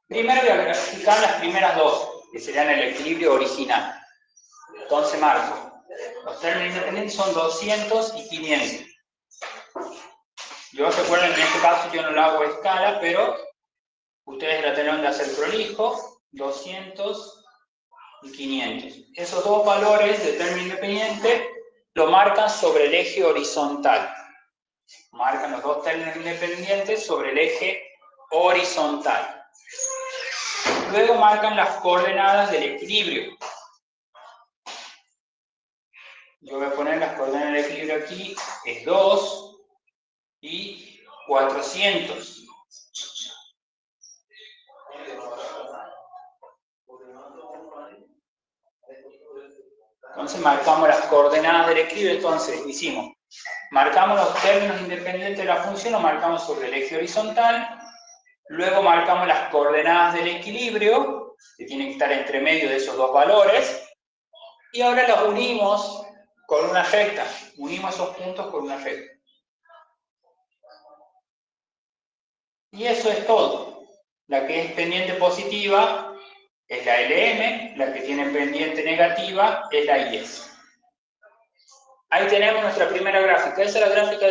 Primero voy a graficar las primeras dos, que serían el equilibrio original. Entonces marco. Los términos independientes son 200 y 500. Yo recuerden, en este caso yo no lo hago a escala, pero ustedes la tendrán de hacer prolijo, 200 y 500. Esos dos valores de término independiente lo marcan sobre el eje horizontal. Marcan los dos términos independientes sobre el eje horizontal. Luego marcan las coordenadas del equilibrio. Yo voy a poner las coordenadas del equilibrio aquí, es 2 y 400. Entonces marcamos las coordenadas del equilibrio. Entonces marcamos los términos independientes de la función, lo marcamos sobre el eje horizontal. Luego marcamos las coordenadas del equilibrio, que tienen que estar entre medio de esos dos valores. Y ahora los unimos con una recta. Unimos esos puntos con una recta. Y eso es todo. La que es pendiente positiva es la LM, la que tiene pendiente negativa es la IS. Ahí tenemos nuestra primera gráfica. Esa es la gráfica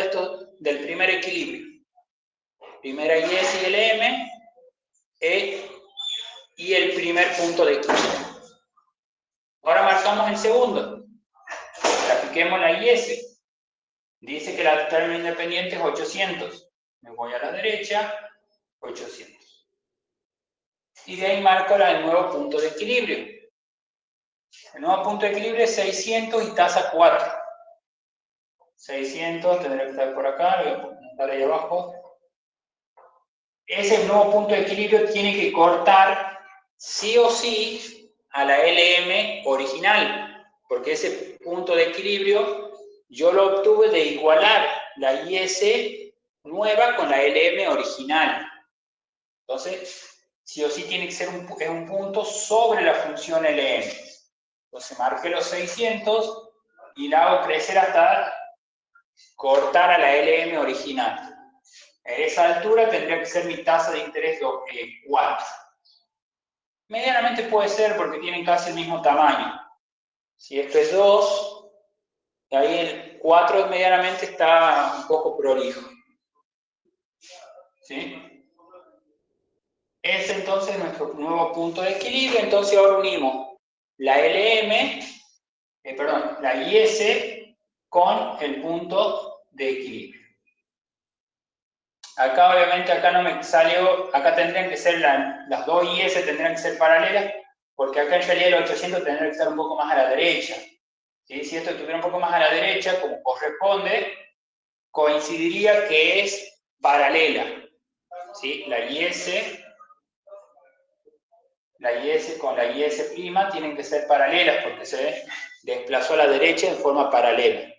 del primer equilibrio. Primera IS y LM y el primer punto de equilibrio. Ahora marcamos el segundo. Grafiquemos la IS. Dice que el término independiente es 800. Me voy a la derecha, 800. Y de ahí marco el nuevo punto de equilibrio. El nuevo punto de equilibrio es 600 y tasa 4. 600 tendrá que estar por acá, lo voy a poner ahí abajo. Ese nuevo punto de equilibrio tiene que cortar sí o sí a la LM original, porque ese punto de equilibrio yo lo obtuve de igualar la IS nueva con la LM original. Entonces, sí o sí tiene que ser un punto sobre la función LM. Entonces marqué los 600 y la hago crecer hasta cortar a la LM original. A esa altura tendría que ser mi tasa de interés 4. Medianamente puede ser porque tienen casi el mismo tamaño. Si esto es 2, ahí el 4 medianamente está un poco prolijo. ¿Sí? Es entonces nuestro nuevo punto de equilibrio. Entonces ahora unimos la la IS con el punto de equilibrio. Acá obviamente no me salió, acá tendrían que ser las dos IS tendrían que ser paralelas, porque acá en realidad el 800 tendría que estar un poco más a la derecha. ¿Sí? Si esto estuviera un poco más a la derecha, como corresponde, coincidiría que es paralela. ¿Sí? La IS con la IS' tienen que ser paralelas porque se desplazó a la derecha en forma paralela.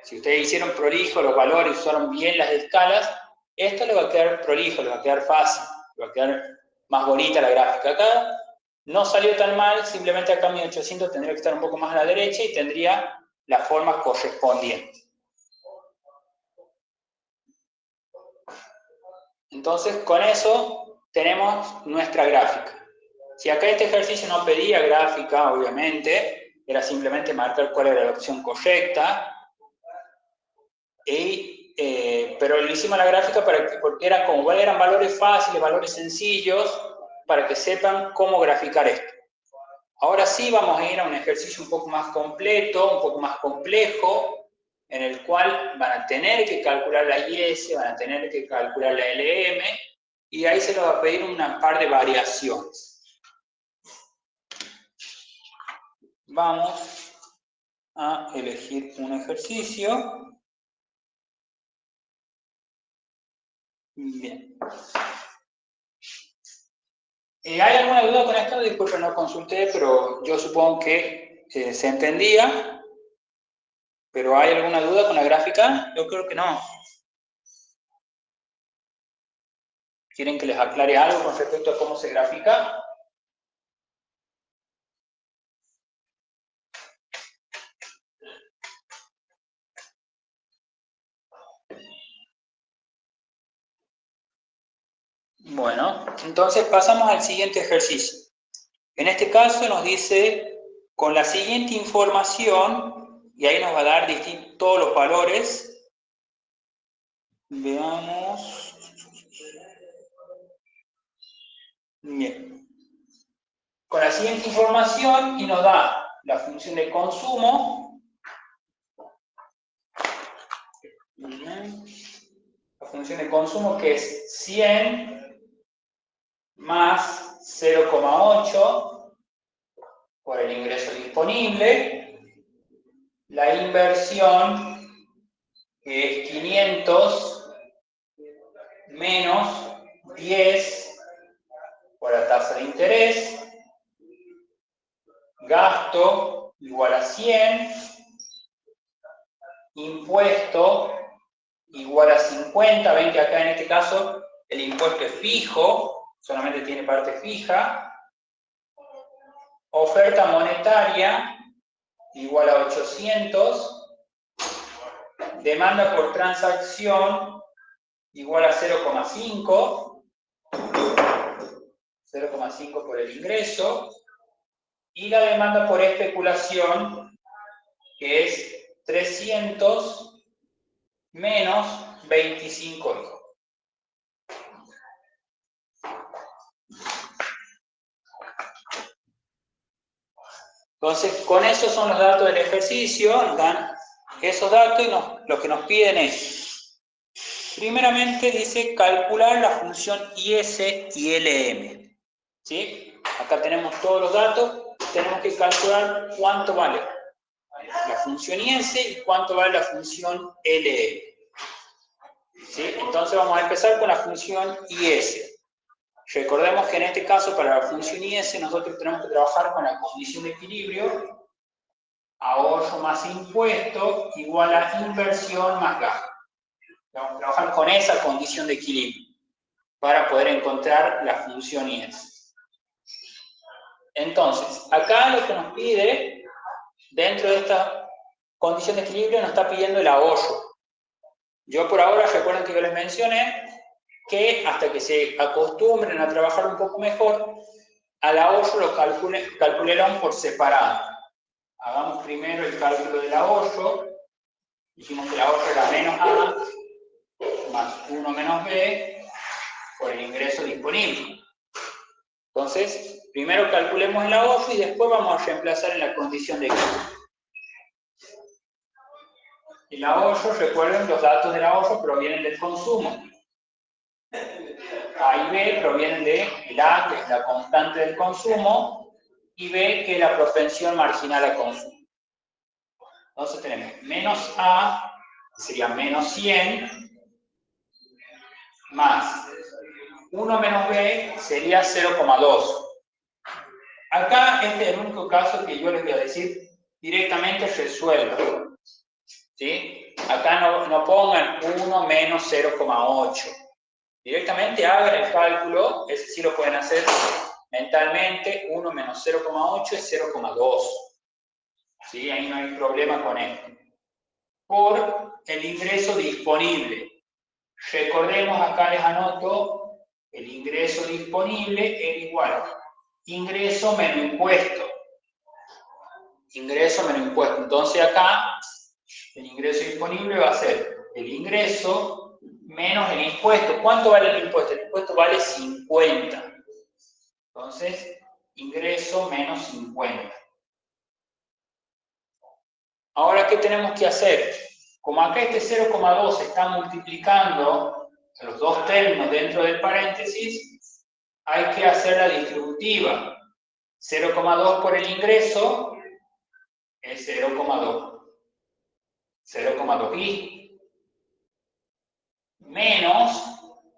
Si ustedes hicieron prolijo los valores y usaron bien las escalas, esto le va a quedar prolijo, le va a quedar fácil, le va a quedar más bonita la gráfica. Acá no salió tan mal, simplemente acá 1800 tendría que estar un poco más a la derecha y tendría la forma correspondiente. Entonces, con eso tenemos nuestra gráfica. Si acá este ejercicio no pedía gráfica, obviamente, era simplemente marcar cuál era la opción correcta, pero le hicimos la gráfica porque eran como igual eran valores fáciles, valores sencillos, para que sepan cómo graficar esto. Ahora sí vamos a ir a un ejercicio un poco más completo, un poco más complejo, en el cual van a tener que calcular la IS, van a tener que calcular la LM, y ahí se les va a pedir una par de variaciones. Vamos a elegir un ejercicio. Bien. ¿Hay alguna duda con esto? Disculpen, no consulté, pero yo supongo que se entendía. ¿Pero hay alguna duda con la gráfica? Yo creo que no. ¿Quieren que les aclare algo con respecto a cómo se grafica? Bueno, entonces pasamos al siguiente ejercicio. En este caso nos dice, con la siguiente información, y ahí nos va a dar todos los valores. Veamos. Bien. Con la siguiente información y nos da la función de consumo. La función de consumo que es 100 más 0,8 por el ingreso disponible. La inversión que es 500 menos 10 por la tasa de interés. Gasto igual a 100. Impuesto igual a 50. Ven que acá en este caso el impuesto es fijo, solamente tiene parte fija. Oferta monetaria igual a 800. Demanda por transacción igual a 0,5. 0,5 por el ingreso. Y la demanda por especulación, que es 300 menos 25. Entonces, con esos son los datos del ejercicio, nos dan esos datos y lo que nos piden es, primeramente dice calcular la función IS y LM. ¿Sí? Acá tenemos todos los datos, tenemos que calcular cuánto vale la función IS y cuánto vale la función LM. ¿Sí? Entonces vamos a empezar con la función IS. Recordemos que en este caso, para la función IS, nosotros tenemos que trabajar con la condición de equilibrio, ahorro más impuesto igual a inversión más gasto. Vamos a trabajar con esa condición de equilibrio para poder encontrar la función IS. Entonces, acá lo que nos pide, dentro de esta condición de equilibrio, nos está pidiendo el ahorro. Yo por ahora, recuerden que yo les mencioné que hasta que se acostumbren a trabajar un poco mejor, al ahorro lo calcularán por separado. Hagamos primero el cálculo del ahorro. Dijimos que el ahorro era menos A más 1 menos B por el ingreso disponible. Entonces, primero calculemos el ahorro y después vamos a reemplazar en la condición de equilibrio. El ahorro, recuerden, los datos del ahorro provienen del consumo. A y B provienen de A, que es la constante del consumo, y B, que es la propensión marginal al consumo. Entonces tenemos menos A, que sería menos 100, más 1 menos B sería 0,2. Acá este es el único caso que yo les voy a decir directamente resuelva. ¿Sí? Acá no pongan 1 menos 0,8. Directamente hagan el cálculo, ese sí lo pueden hacer mentalmente. 1 menos 0,8 es 0,2. ¿Sí? Ahí no hay problema con esto. Por el ingreso disponible. Recordemos, acá les anoto, el ingreso disponible es igual a ingreso menos impuesto. Ingreso menos impuesto. Entonces acá el ingreso disponible va a ser el ingreso menos el impuesto. ¿Cuánto vale el impuesto? El impuesto vale 50. Entonces, ingreso menos 50. Ahora, ¿qué tenemos que hacer? Como acá este 0,2 está multiplicando los dos términos dentro del paréntesis, hay que hacer la distributiva. 0,2 por el ingreso es 0,2. 0,2i. Menos,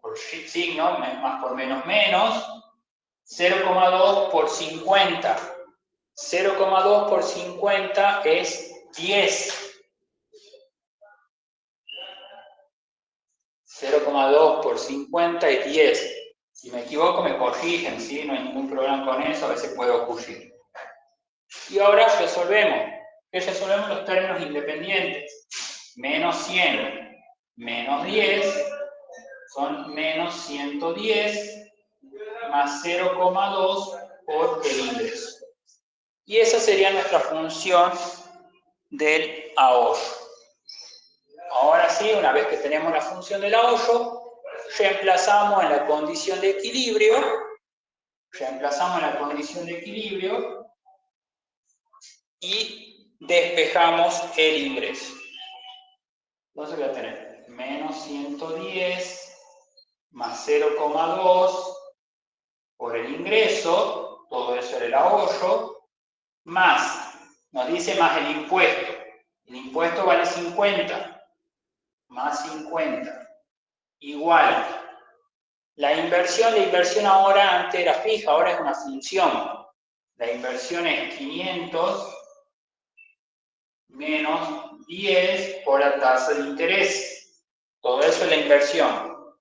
por signo, más por menos, 0,2 por 50. 0,2 por 50 es 10. 0,2 por 50 es 10. Si me equivoco me corrigen, ¿sí? No hay ningún problema con eso, a veces puede ocurrir. Y ahora resolvemos. ¿Qué resolvemos? Los términos independientes. Menos 100 menos 10 son menos 110 más 0,2 por el ingreso. Y esa sería nuestra función del ahorro. Ahora sí, una vez que tenemos la función del ahorro, reemplazamos en la condición de equilibrio, y despejamos el ingreso. Entonces voy a tener menos 110 más 0,2 por el ingreso, todo eso era el ahorro, más, nos dice más el impuesto. El impuesto vale 50, más 50, igual. La inversión ahora antes era fija, ahora es una función. La inversión es 500 menos 10 por la tasa de interés. Todo eso es la inversión.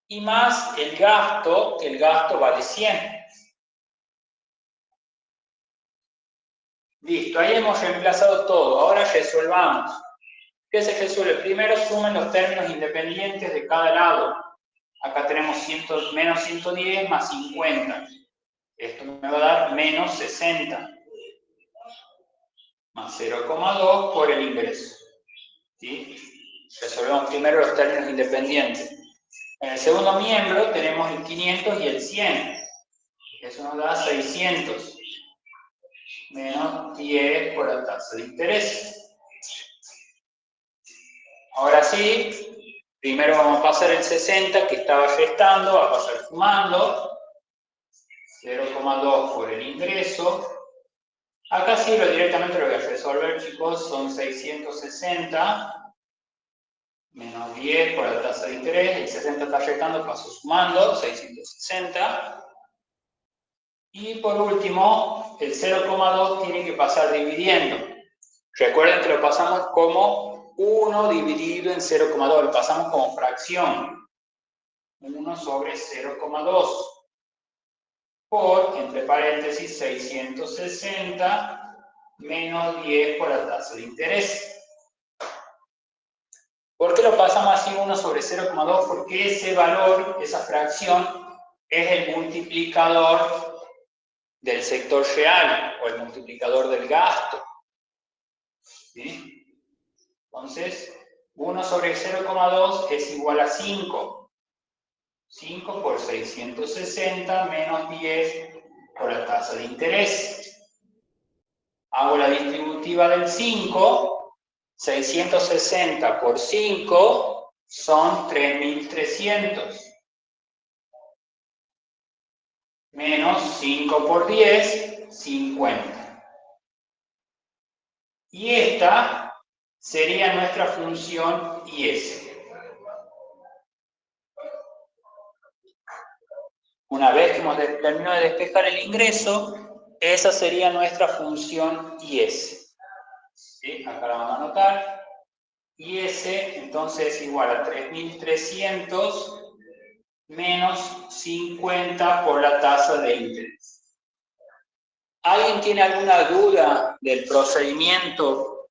Y más el gasto, que el gasto vale 100. Listo, ahí hemos reemplazado todo. Ahora resolvamos. ¿Qué se resuelve? Primero sumen los términos independientes de cada lado. Acá tenemos menos 110 más 50. Esto me va a dar menos 60. Más 0,2 por el ingreso. ¿Sí? Resolvemos primero los términos independientes. En el segundo miembro tenemos el 500 y el 100. Eso nos da 600. Menos 10 por la tasa de interés. Ahora sí, primero vamos a pasar el 60 que estaba restando, va a pasar sumando. 0,2 por el ingreso. Acá sí directamente lo voy a resolver, chicos, son 660 menos 10 por la tasa de interés, el 60 está restando, paso sumando, 660. Y por último, el 0,2 tiene que pasar dividiendo. Recuerden que lo pasamos como 1 dividido en 0,2, lo pasamos como fracción. 1 sobre 0,2 por, entre paréntesis, 660 menos 10 por la tasa de interés. ¿Por qué lo pasamos así 1 sobre 0,2? Porque ese valor, esa fracción, es el multiplicador del sector real o el multiplicador del gasto. ¿Sí? Entonces, 1 sobre 0,2 es igual a 5. 5 por 660 menos 10 por la tasa de interés. Hago la distributiva del 5. 660 por 5 son 3.300. Menos 5 por 10, 50. Y esta sería nuestra función IS. Una vez que hemos terminado de despejar el ingreso, esa sería nuestra función IS. ¿Sí? Acá la vamos a anotar. IS entonces es igual a 3.300 menos 50 por la tasa de interés. ¿Alguien tiene alguna duda del procedimiento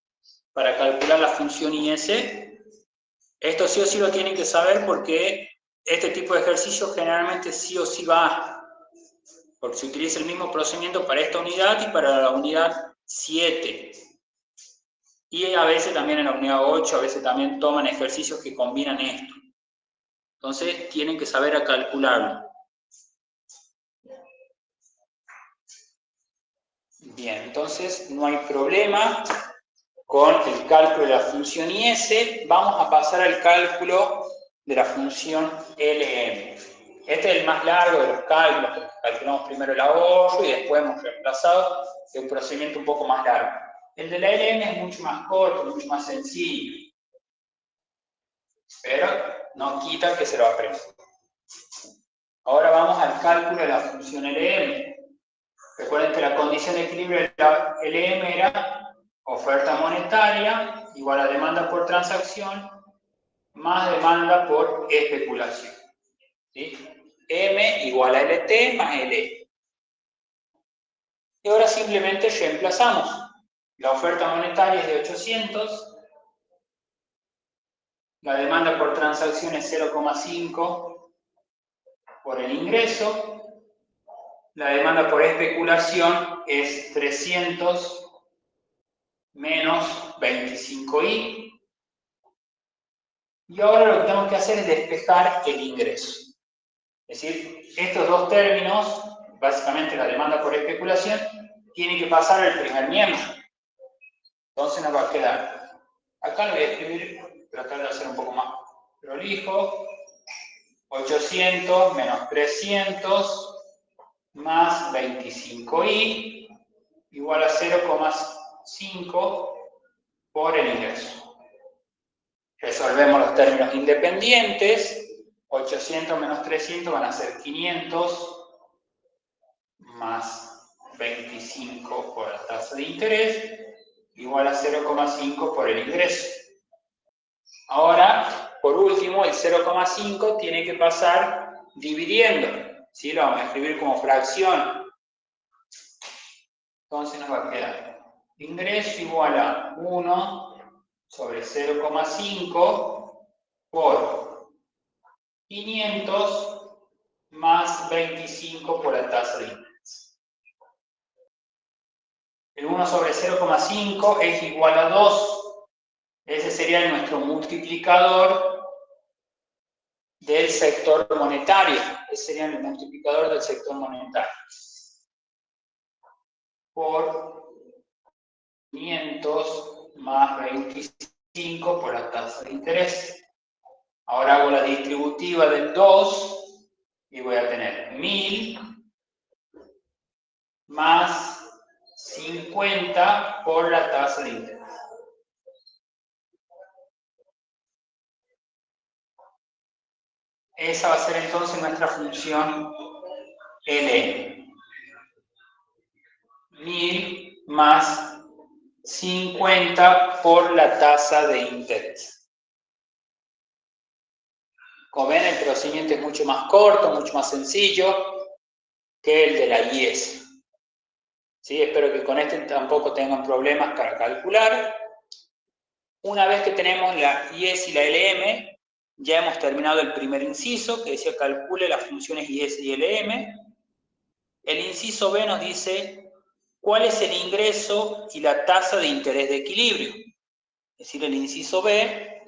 para calcular la función IS? Esto sí o sí lo tienen que saber porque este tipo de ejercicio generalmente sí o sí va. porque se utiliza el mismo procedimiento para esta unidad y para la unidad 7. Y a veces también en la unidad 8, a veces también toman ejercicios que combinan esto. Entonces tienen que saber a calcularlo. Bien, entonces no hay problema con el cálculo de la función IS. Vamos a pasar al cálculo de la función LM. Este es el más largo de los cálculos, porque calculamos primero el ahorro y después hemos reemplazado un procedimiento un poco más largo. El de la LM es mucho más corto, mucho más sencillo, pero no quita que se lo aprenda. Ahora vamos al cálculo de la función LM. Recuerden que la condición de equilibrio de la LM era oferta monetaria igual a demanda por transacción más demanda por especulación. ¿Sí? M igual a LT más LE. Y ahora simplemente reemplazamos. La oferta monetaria es de 800, la demanda por transacción es 0,5 por el ingreso, la demanda por especulación es 300 menos 25i. Y ahora lo que tenemos que hacer es despejar el ingreso. Es decir, estos dos términos, básicamente la demanda por especulación, tienen que pasar al primer miembro. Entonces nos va a quedar, acá lo voy a escribir, tratar de hacer un poco más prolijo, 800 menos 300 más 25i igual a 0,5 por el ingreso. Resolvemos los términos independientes. 800 menos 300 van a ser 500 más 25 por la tasa de interés igual a 0,5 por el ingreso. Ahora, por último, el 0,5 tiene que pasar dividiendo. ¿Sí? Lo vamos a escribir como fracción. Entonces nos va a quedar ingreso igual a 1 sobre 0,5 por 500 más 25 por la tasa de interés. El 1 sobre 0,5 es igual a 2. Ese sería nuestro multiplicador del sector monetario. Ese sería el multiplicador del sector monetario. Por 500 más 25 por la tasa de interés. Ahora hago la distributiva del 2 y voy a tener 1000 más 50 por la tasa de interés. Esa va a ser entonces nuestra función L. 1000 más 50 por la tasa de interés. Como ven, el procedimiento es mucho más corto, mucho más sencillo que el de la IS. ¿Sí? Espero que con este tampoco tengan problemas para calcular. Una vez que tenemos la IS y la LM, ya hemos terminado el primer inciso, que decía calcule las funciones IS y LM. El inciso B nos dice cuál es el ingreso y la tasa de interés de equilibrio. Es decir, el inciso B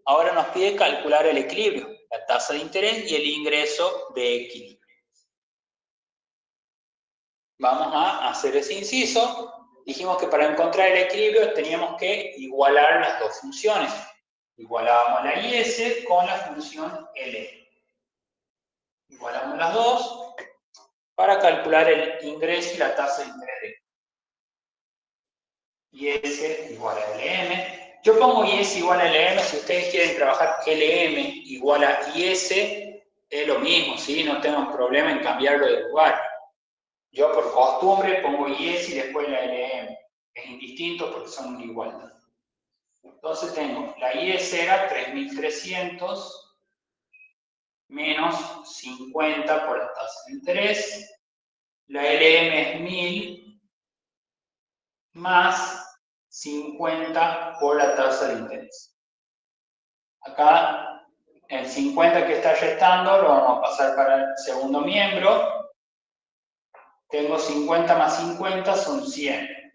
ahora nos pide calcular el equilibrio, la tasa de interés y el ingreso de equilibrio. Vamos a hacer ese inciso. Dijimos que para encontrar el equilibrio teníamos que igualar las dos funciones. Igualábamos la IS con la función L. Igualamos las dos para calcular el ingreso y la tasa de interés de IS igual a LM. Yo pongo IS igual a LM, si ustedes quieren trabajar LM igual a IS, es lo mismo, ¿sí? No tengo problema en cambiarlo de lugar. Yo por costumbre pongo IS y después la LM. Es indistinto porque son una igualdad. Entonces tengo, la IS era 3300 menos 50 por la tasa de interés. La LM es 1000 más 50 por la tasa de interés. Acá el 50 que está restando lo vamos a pasar para el segundo miembro. tengo 50 más 50 son 100.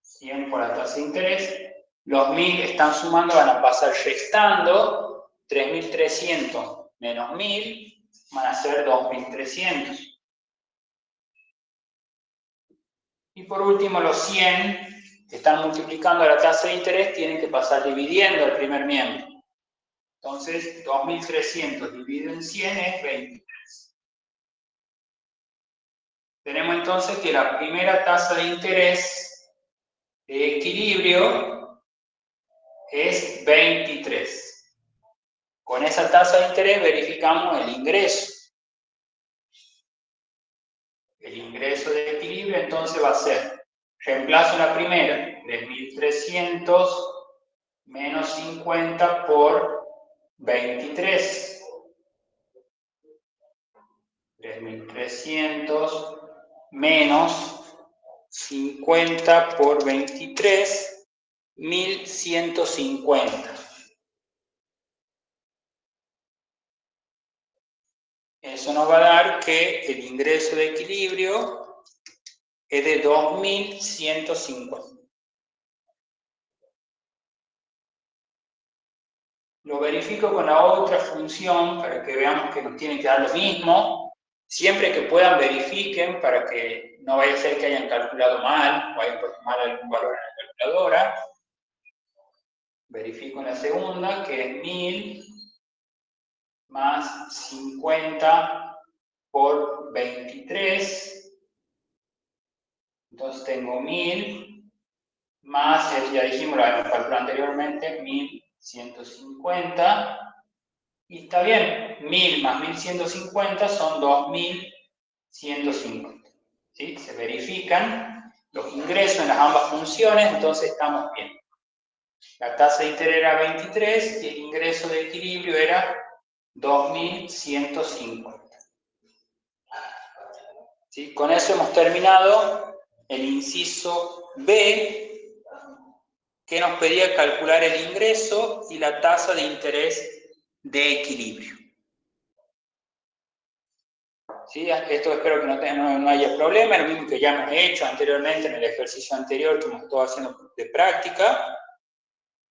100 por la tasa de interés. Los 1000 están sumando, van a pasar restando. 3300 menos 1000 van a ser 2300. Y por último, los 100 que están multiplicando la tasa de interés tienen que pasar dividiendo el primer miembro. Entonces, 2300 dividido en 100 es 23. Tenemos entonces que la primera tasa de interés de equilibrio es 23. Con esa tasa de interés verificamos el ingreso. El ingreso de equilibrio entonces va a ser, reemplazo la primera, 3300 menos 50 por 23. 3300 menos 50 por 23, 1150. Eso nos va a dar que el ingreso de equilibrio es de 2150. Lo verifico con la otra función para que veamos que nos tiene que dar lo mismo. Siempre que puedan, verifiquen para que no vaya a ser que hayan calculado mal o hayan puesto mal algún valor en la calculadora. Verifico en la segunda, que es 1000 más 50 por 23. Entonces tengo 1000 más, ya dijimos, lo habíamos calculado anteriormente, 1150. Y está bien, 1000 más 1150 son 2150. ¿Sí? Se verifican los ingresos en las ambas funciones, entonces estamos bien. La tasa de interés era 23 y el ingreso de equilibrio era 2150. ¿Sí? Con eso hemos terminado el inciso B, que nos pedía calcular el ingreso y la tasa de interés de equilibrio. ¿Sí? Esto espero que no haya problema, es lo mismo que ya hemos hecho anteriormente en el ejercicio anterior que hemos estado haciendo de práctica,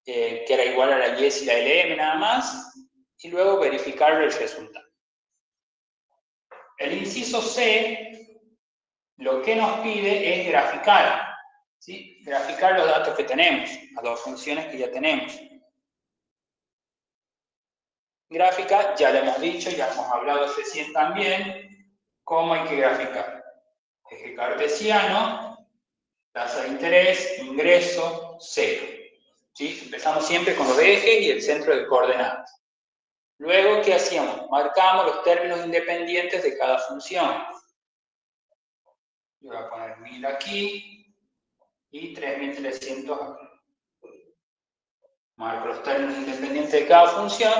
que era igual a la Y y la LM nada más, y luego verificar el resultado. El inciso C lo que nos pide es graficar, ¿sí? Graficar los datos que tenemos, las dos funciones que ya tenemos. Gráfica, ya lo hemos dicho, ya hemos hablado recién también, cómo hay que graficar. Eje cartesiano, tasa de interés, ingreso, cero. ¿Sí? Empezamos siempre con los ejes y el centro de coordenadas. Luego, ¿qué hacíamos? Marcamos los términos independientes de cada función. Yo voy a poner 1000 aquí y 3300 aquí. Marco los términos independientes de cada función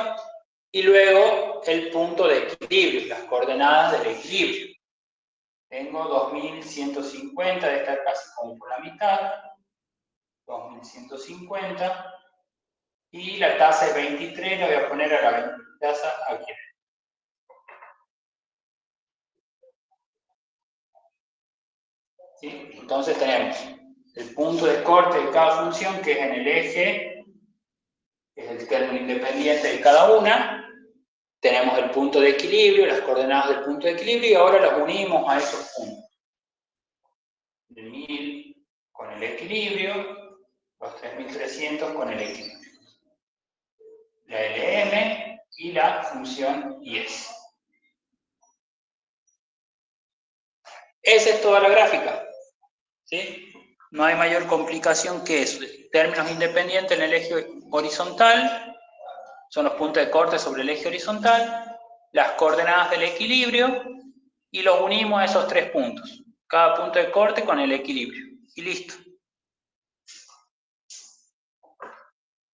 y luego el punto de equilibrio, las coordenadas del equilibrio. Tengo 2150, de estar casi como por la mitad, 2150, y la tasa es 23, la voy a poner a la tasa aquí. ¿Sí? Entonces tenemos el punto de corte de cada función, que es en el eje, que es el término independiente de cada una. Tenemos el punto de equilibrio, las coordenadas del punto de equilibrio, y ahora las unimos a esos puntos. El 1000 con el equilibrio, los 3300 con el equilibrio. La LM y la función IS. Esa es toda la gráfica. ¿Sí? No hay mayor complicación que eso. Términos independientes en el eje horizontal, son los puntos de corte sobre el eje horizontal, las coordenadas del equilibrio, y los unimos a esos tres puntos. Cada punto de corte con el equilibrio. Y listo.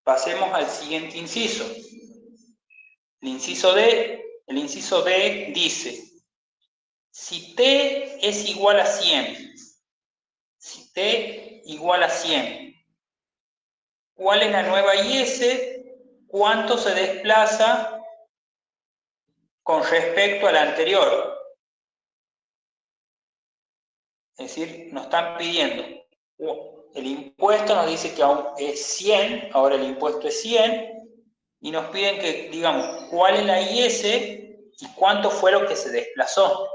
Pasemos al siguiente inciso. El inciso D dice, si T es igual a 100, si T igual a 100, ¿cuál es la nueva IS? ¿Cuánto se desplaza con respecto a la anterior? Es decir, nos están pidiendo, el impuesto nos dice que aún es 100, ahora el impuesto es 100, y nos piden que digamos cuál es la IS y cuánto fue lo que se desplazó.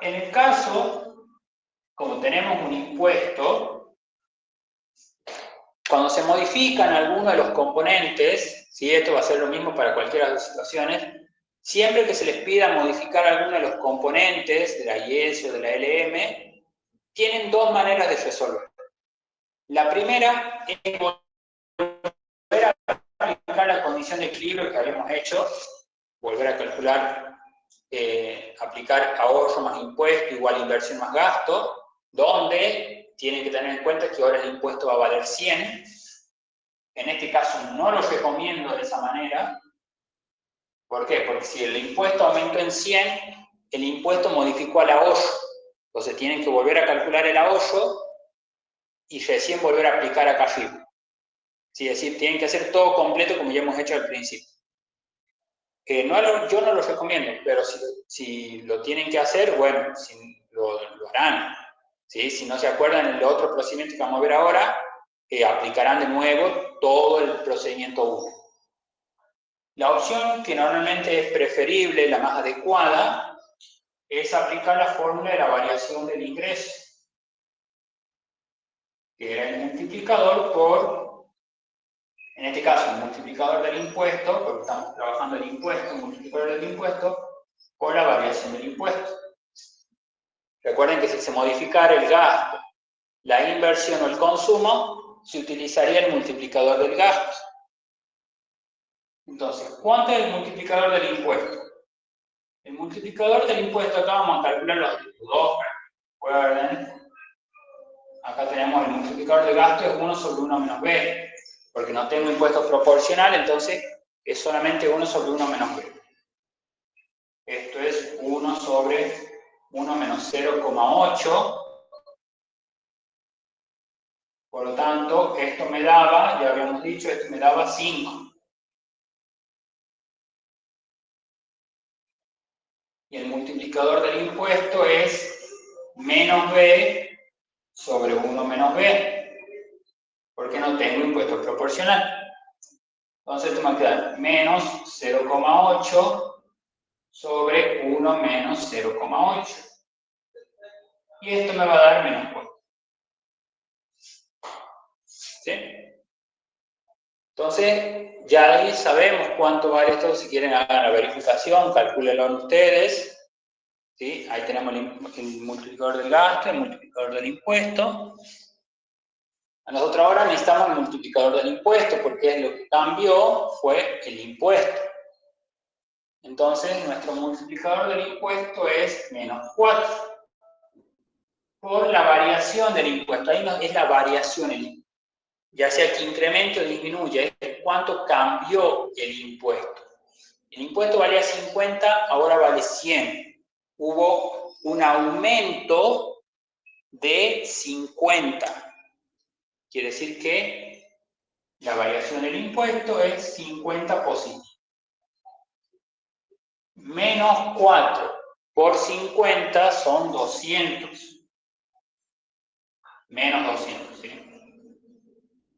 En el caso, como tenemos un impuesto, cuando se modifican algunos de los componentes, ¿sí? Esto va a ser lo mismo para cualquiera de las situaciones, siempre que se les pida modificar alguno de los componentes de la IS o de la LM, tienen dos maneras de resolver. La primera es volver a aplicar la condición de equilibrio que habíamos hecho, volver a calcular, aplicar ahorro más impuesto igual inversión más gasto, donde tienen que tener en cuenta que ahora el impuesto va a valer 100. En este caso no lo recomiendo de esa manera. ¿Por qué? Porque si el impuesto aumentó en 100, el impuesto modificó al ahorro. Entonces tienen que volver a calcular el ahorro y recién volver a aplicar acá arriba. ¿Sí? Es decir, tienen que hacer todo completo como ya hemos hecho al principio. Yo no lo recomiendo, pero si lo tienen que hacer, bueno, lo harán. ¿Sí? Si no se acuerdan, en el otro procedimiento que vamos a ver ahora, aplicarán de nuevo todo el procedimiento 1. La opción que normalmente es preferible, la más adecuada, es aplicar la fórmula de la variación del ingreso, que era el multiplicador por, en este caso, el multiplicador del impuesto, porque estamos trabajando el impuesto, el multiplicador del impuesto, por la variación del impuesto. Recuerden que si se modificara el gasto, la inversión o el consumo, se utilizaría el multiplicador del gasto. Entonces, ¿cuánto es el multiplicador del impuesto? El multiplicador del impuesto, acá vamos a calcular los dos. Recuerden, acá tenemos el multiplicador de gasto, es 1 sobre 1 menos b, porque no tengo impuesto proporcional, entonces es solamente 1 sobre 1 menos b. Esto es 1 sobre 1 menos 0,8. Por lo tanto, esto me daba, ya habíamos dicho, esto me daba 5. Y el multiplicador del impuesto es menos b sobre 1 menos b, porque no tengo impuesto proporcional. Entonces esto me va a quedar menos 0,8 sobre 1 menos 0,8. Y esto me va a dar menos 4. ¿Sí? Entonces, ya ahí sabemos cuánto vale esto. Si quieren hagan la verificación, calcúlenlo ustedes. ¿Sí? Ahí tenemos el multiplicador del gasto, el multiplicador del impuesto. A nosotros ahora necesitamos el multiplicador del impuesto, porque lo que cambió fue el impuesto. Entonces, nuestro multiplicador del impuesto es menos 4. Por la variación del impuesto. Ahí es la variación, ya sea que incremente o disminuya, es cuánto cambió el impuesto. El impuesto valía 50, ahora vale 100. Hubo un aumento de 50. Quiere decir que la variación del impuesto es 50 positivo. Menos 4 por 50 son 200. Menos 200, ¿sí?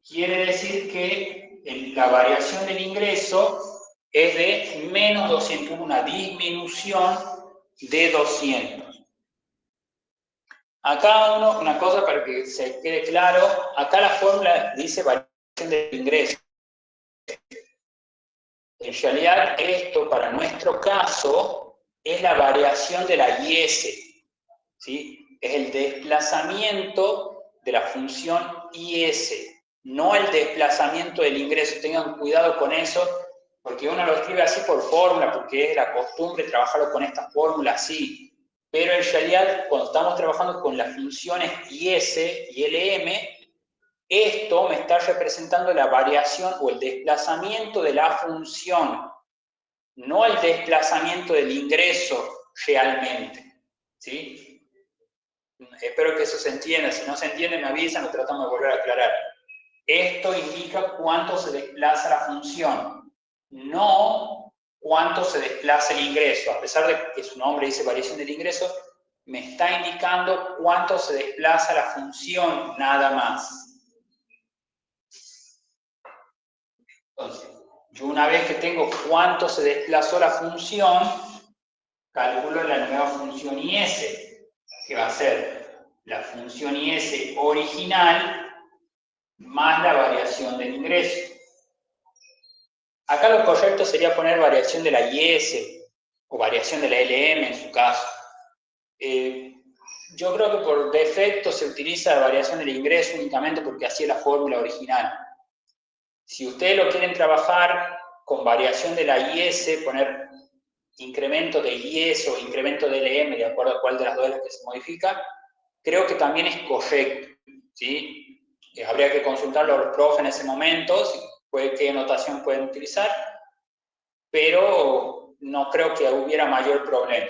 Quiere decir que la variación del ingreso es de menos 200, una disminución de 200. Acá una cosa para que se quede claro, acá la fórmula dice variación del ingreso. En realidad esto para nuestro caso es la variación de la IS, ¿sí? Es el desplazamiento de la función IS. No el desplazamiento del ingreso. Tengan cuidado con eso, porque uno lo escribe así por fórmula, porque es la costumbre trabajarlo con esta fórmula así. Pero en realidad, cuando estamos trabajando con las funciones IS y LM, esto me está representando la variación o el desplazamiento de la función, no el desplazamiento del ingreso realmente. ¿Sí? Espero que eso se entienda. Si no se entiende, me avisan, lo tratamos de volver a aclarar. Esto indica cuánto se desplaza la función, no cuánto se desplaza el ingreso. A pesar de que su nombre dice variación del ingreso, me está indicando cuánto se desplaza la función, nada más. Entonces, yo una vez que tengo cuánto se desplazó la función, calculo la nueva función IS, que va a ser la función IS original más la variación del ingreso. Acá lo correcto sería poner variación de la IS o variación de la LM en su caso. Yo creo que por defecto se utiliza la variación del ingreso únicamente porque así es la fórmula original. Si ustedes lo quieren trabajar con variación de la IS, poner incremento de IS o incremento de LM, de acuerdo a cuál de las dos es la que se modifica, creo que también es correcto, ¿sí? Habría que consultarlo a los profes en ese momento, qué notación pueden utilizar, pero no creo que hubiera mayor problema.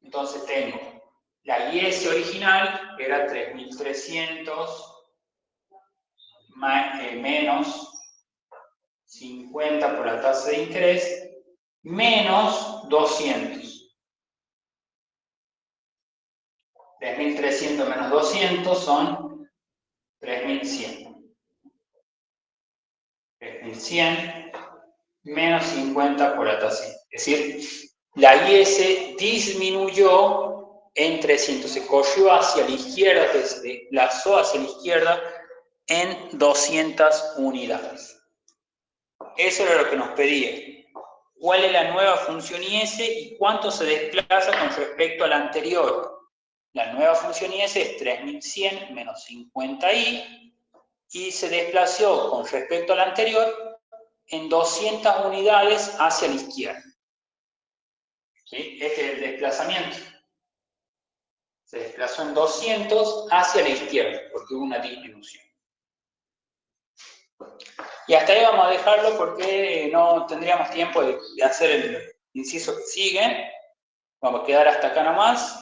Entonces tengo la IS original, que era 3.300 menos 50 por la tasa de interés, menos 200. 3.300 menos 200 son 3.100. 3.100 menos 50 por la tasa. Es decir, la IS disminuyó en 300, se corrió hacia la izquierda, se desplazó hacia la izquierda en 200 unidades. Eso era lo que nos pedía. ¿Cuál es la nueva función IS y cuánto se desplaza con respecto a la anterior? La nueva función IS es 3.100 menos 50i y se desplazó con respecto a la anterior en 200 unidades hacia la izquierda. ¿Sí? Este es el desplazamiento. Se desplazó en 200 hacia la izquierda, porque hubo una disminución. Y hasta ahí vamos a dejarlo porque no tendríamos tiempo de hacer el inciso que sigue. Vamos a quedar hasta acá nomás.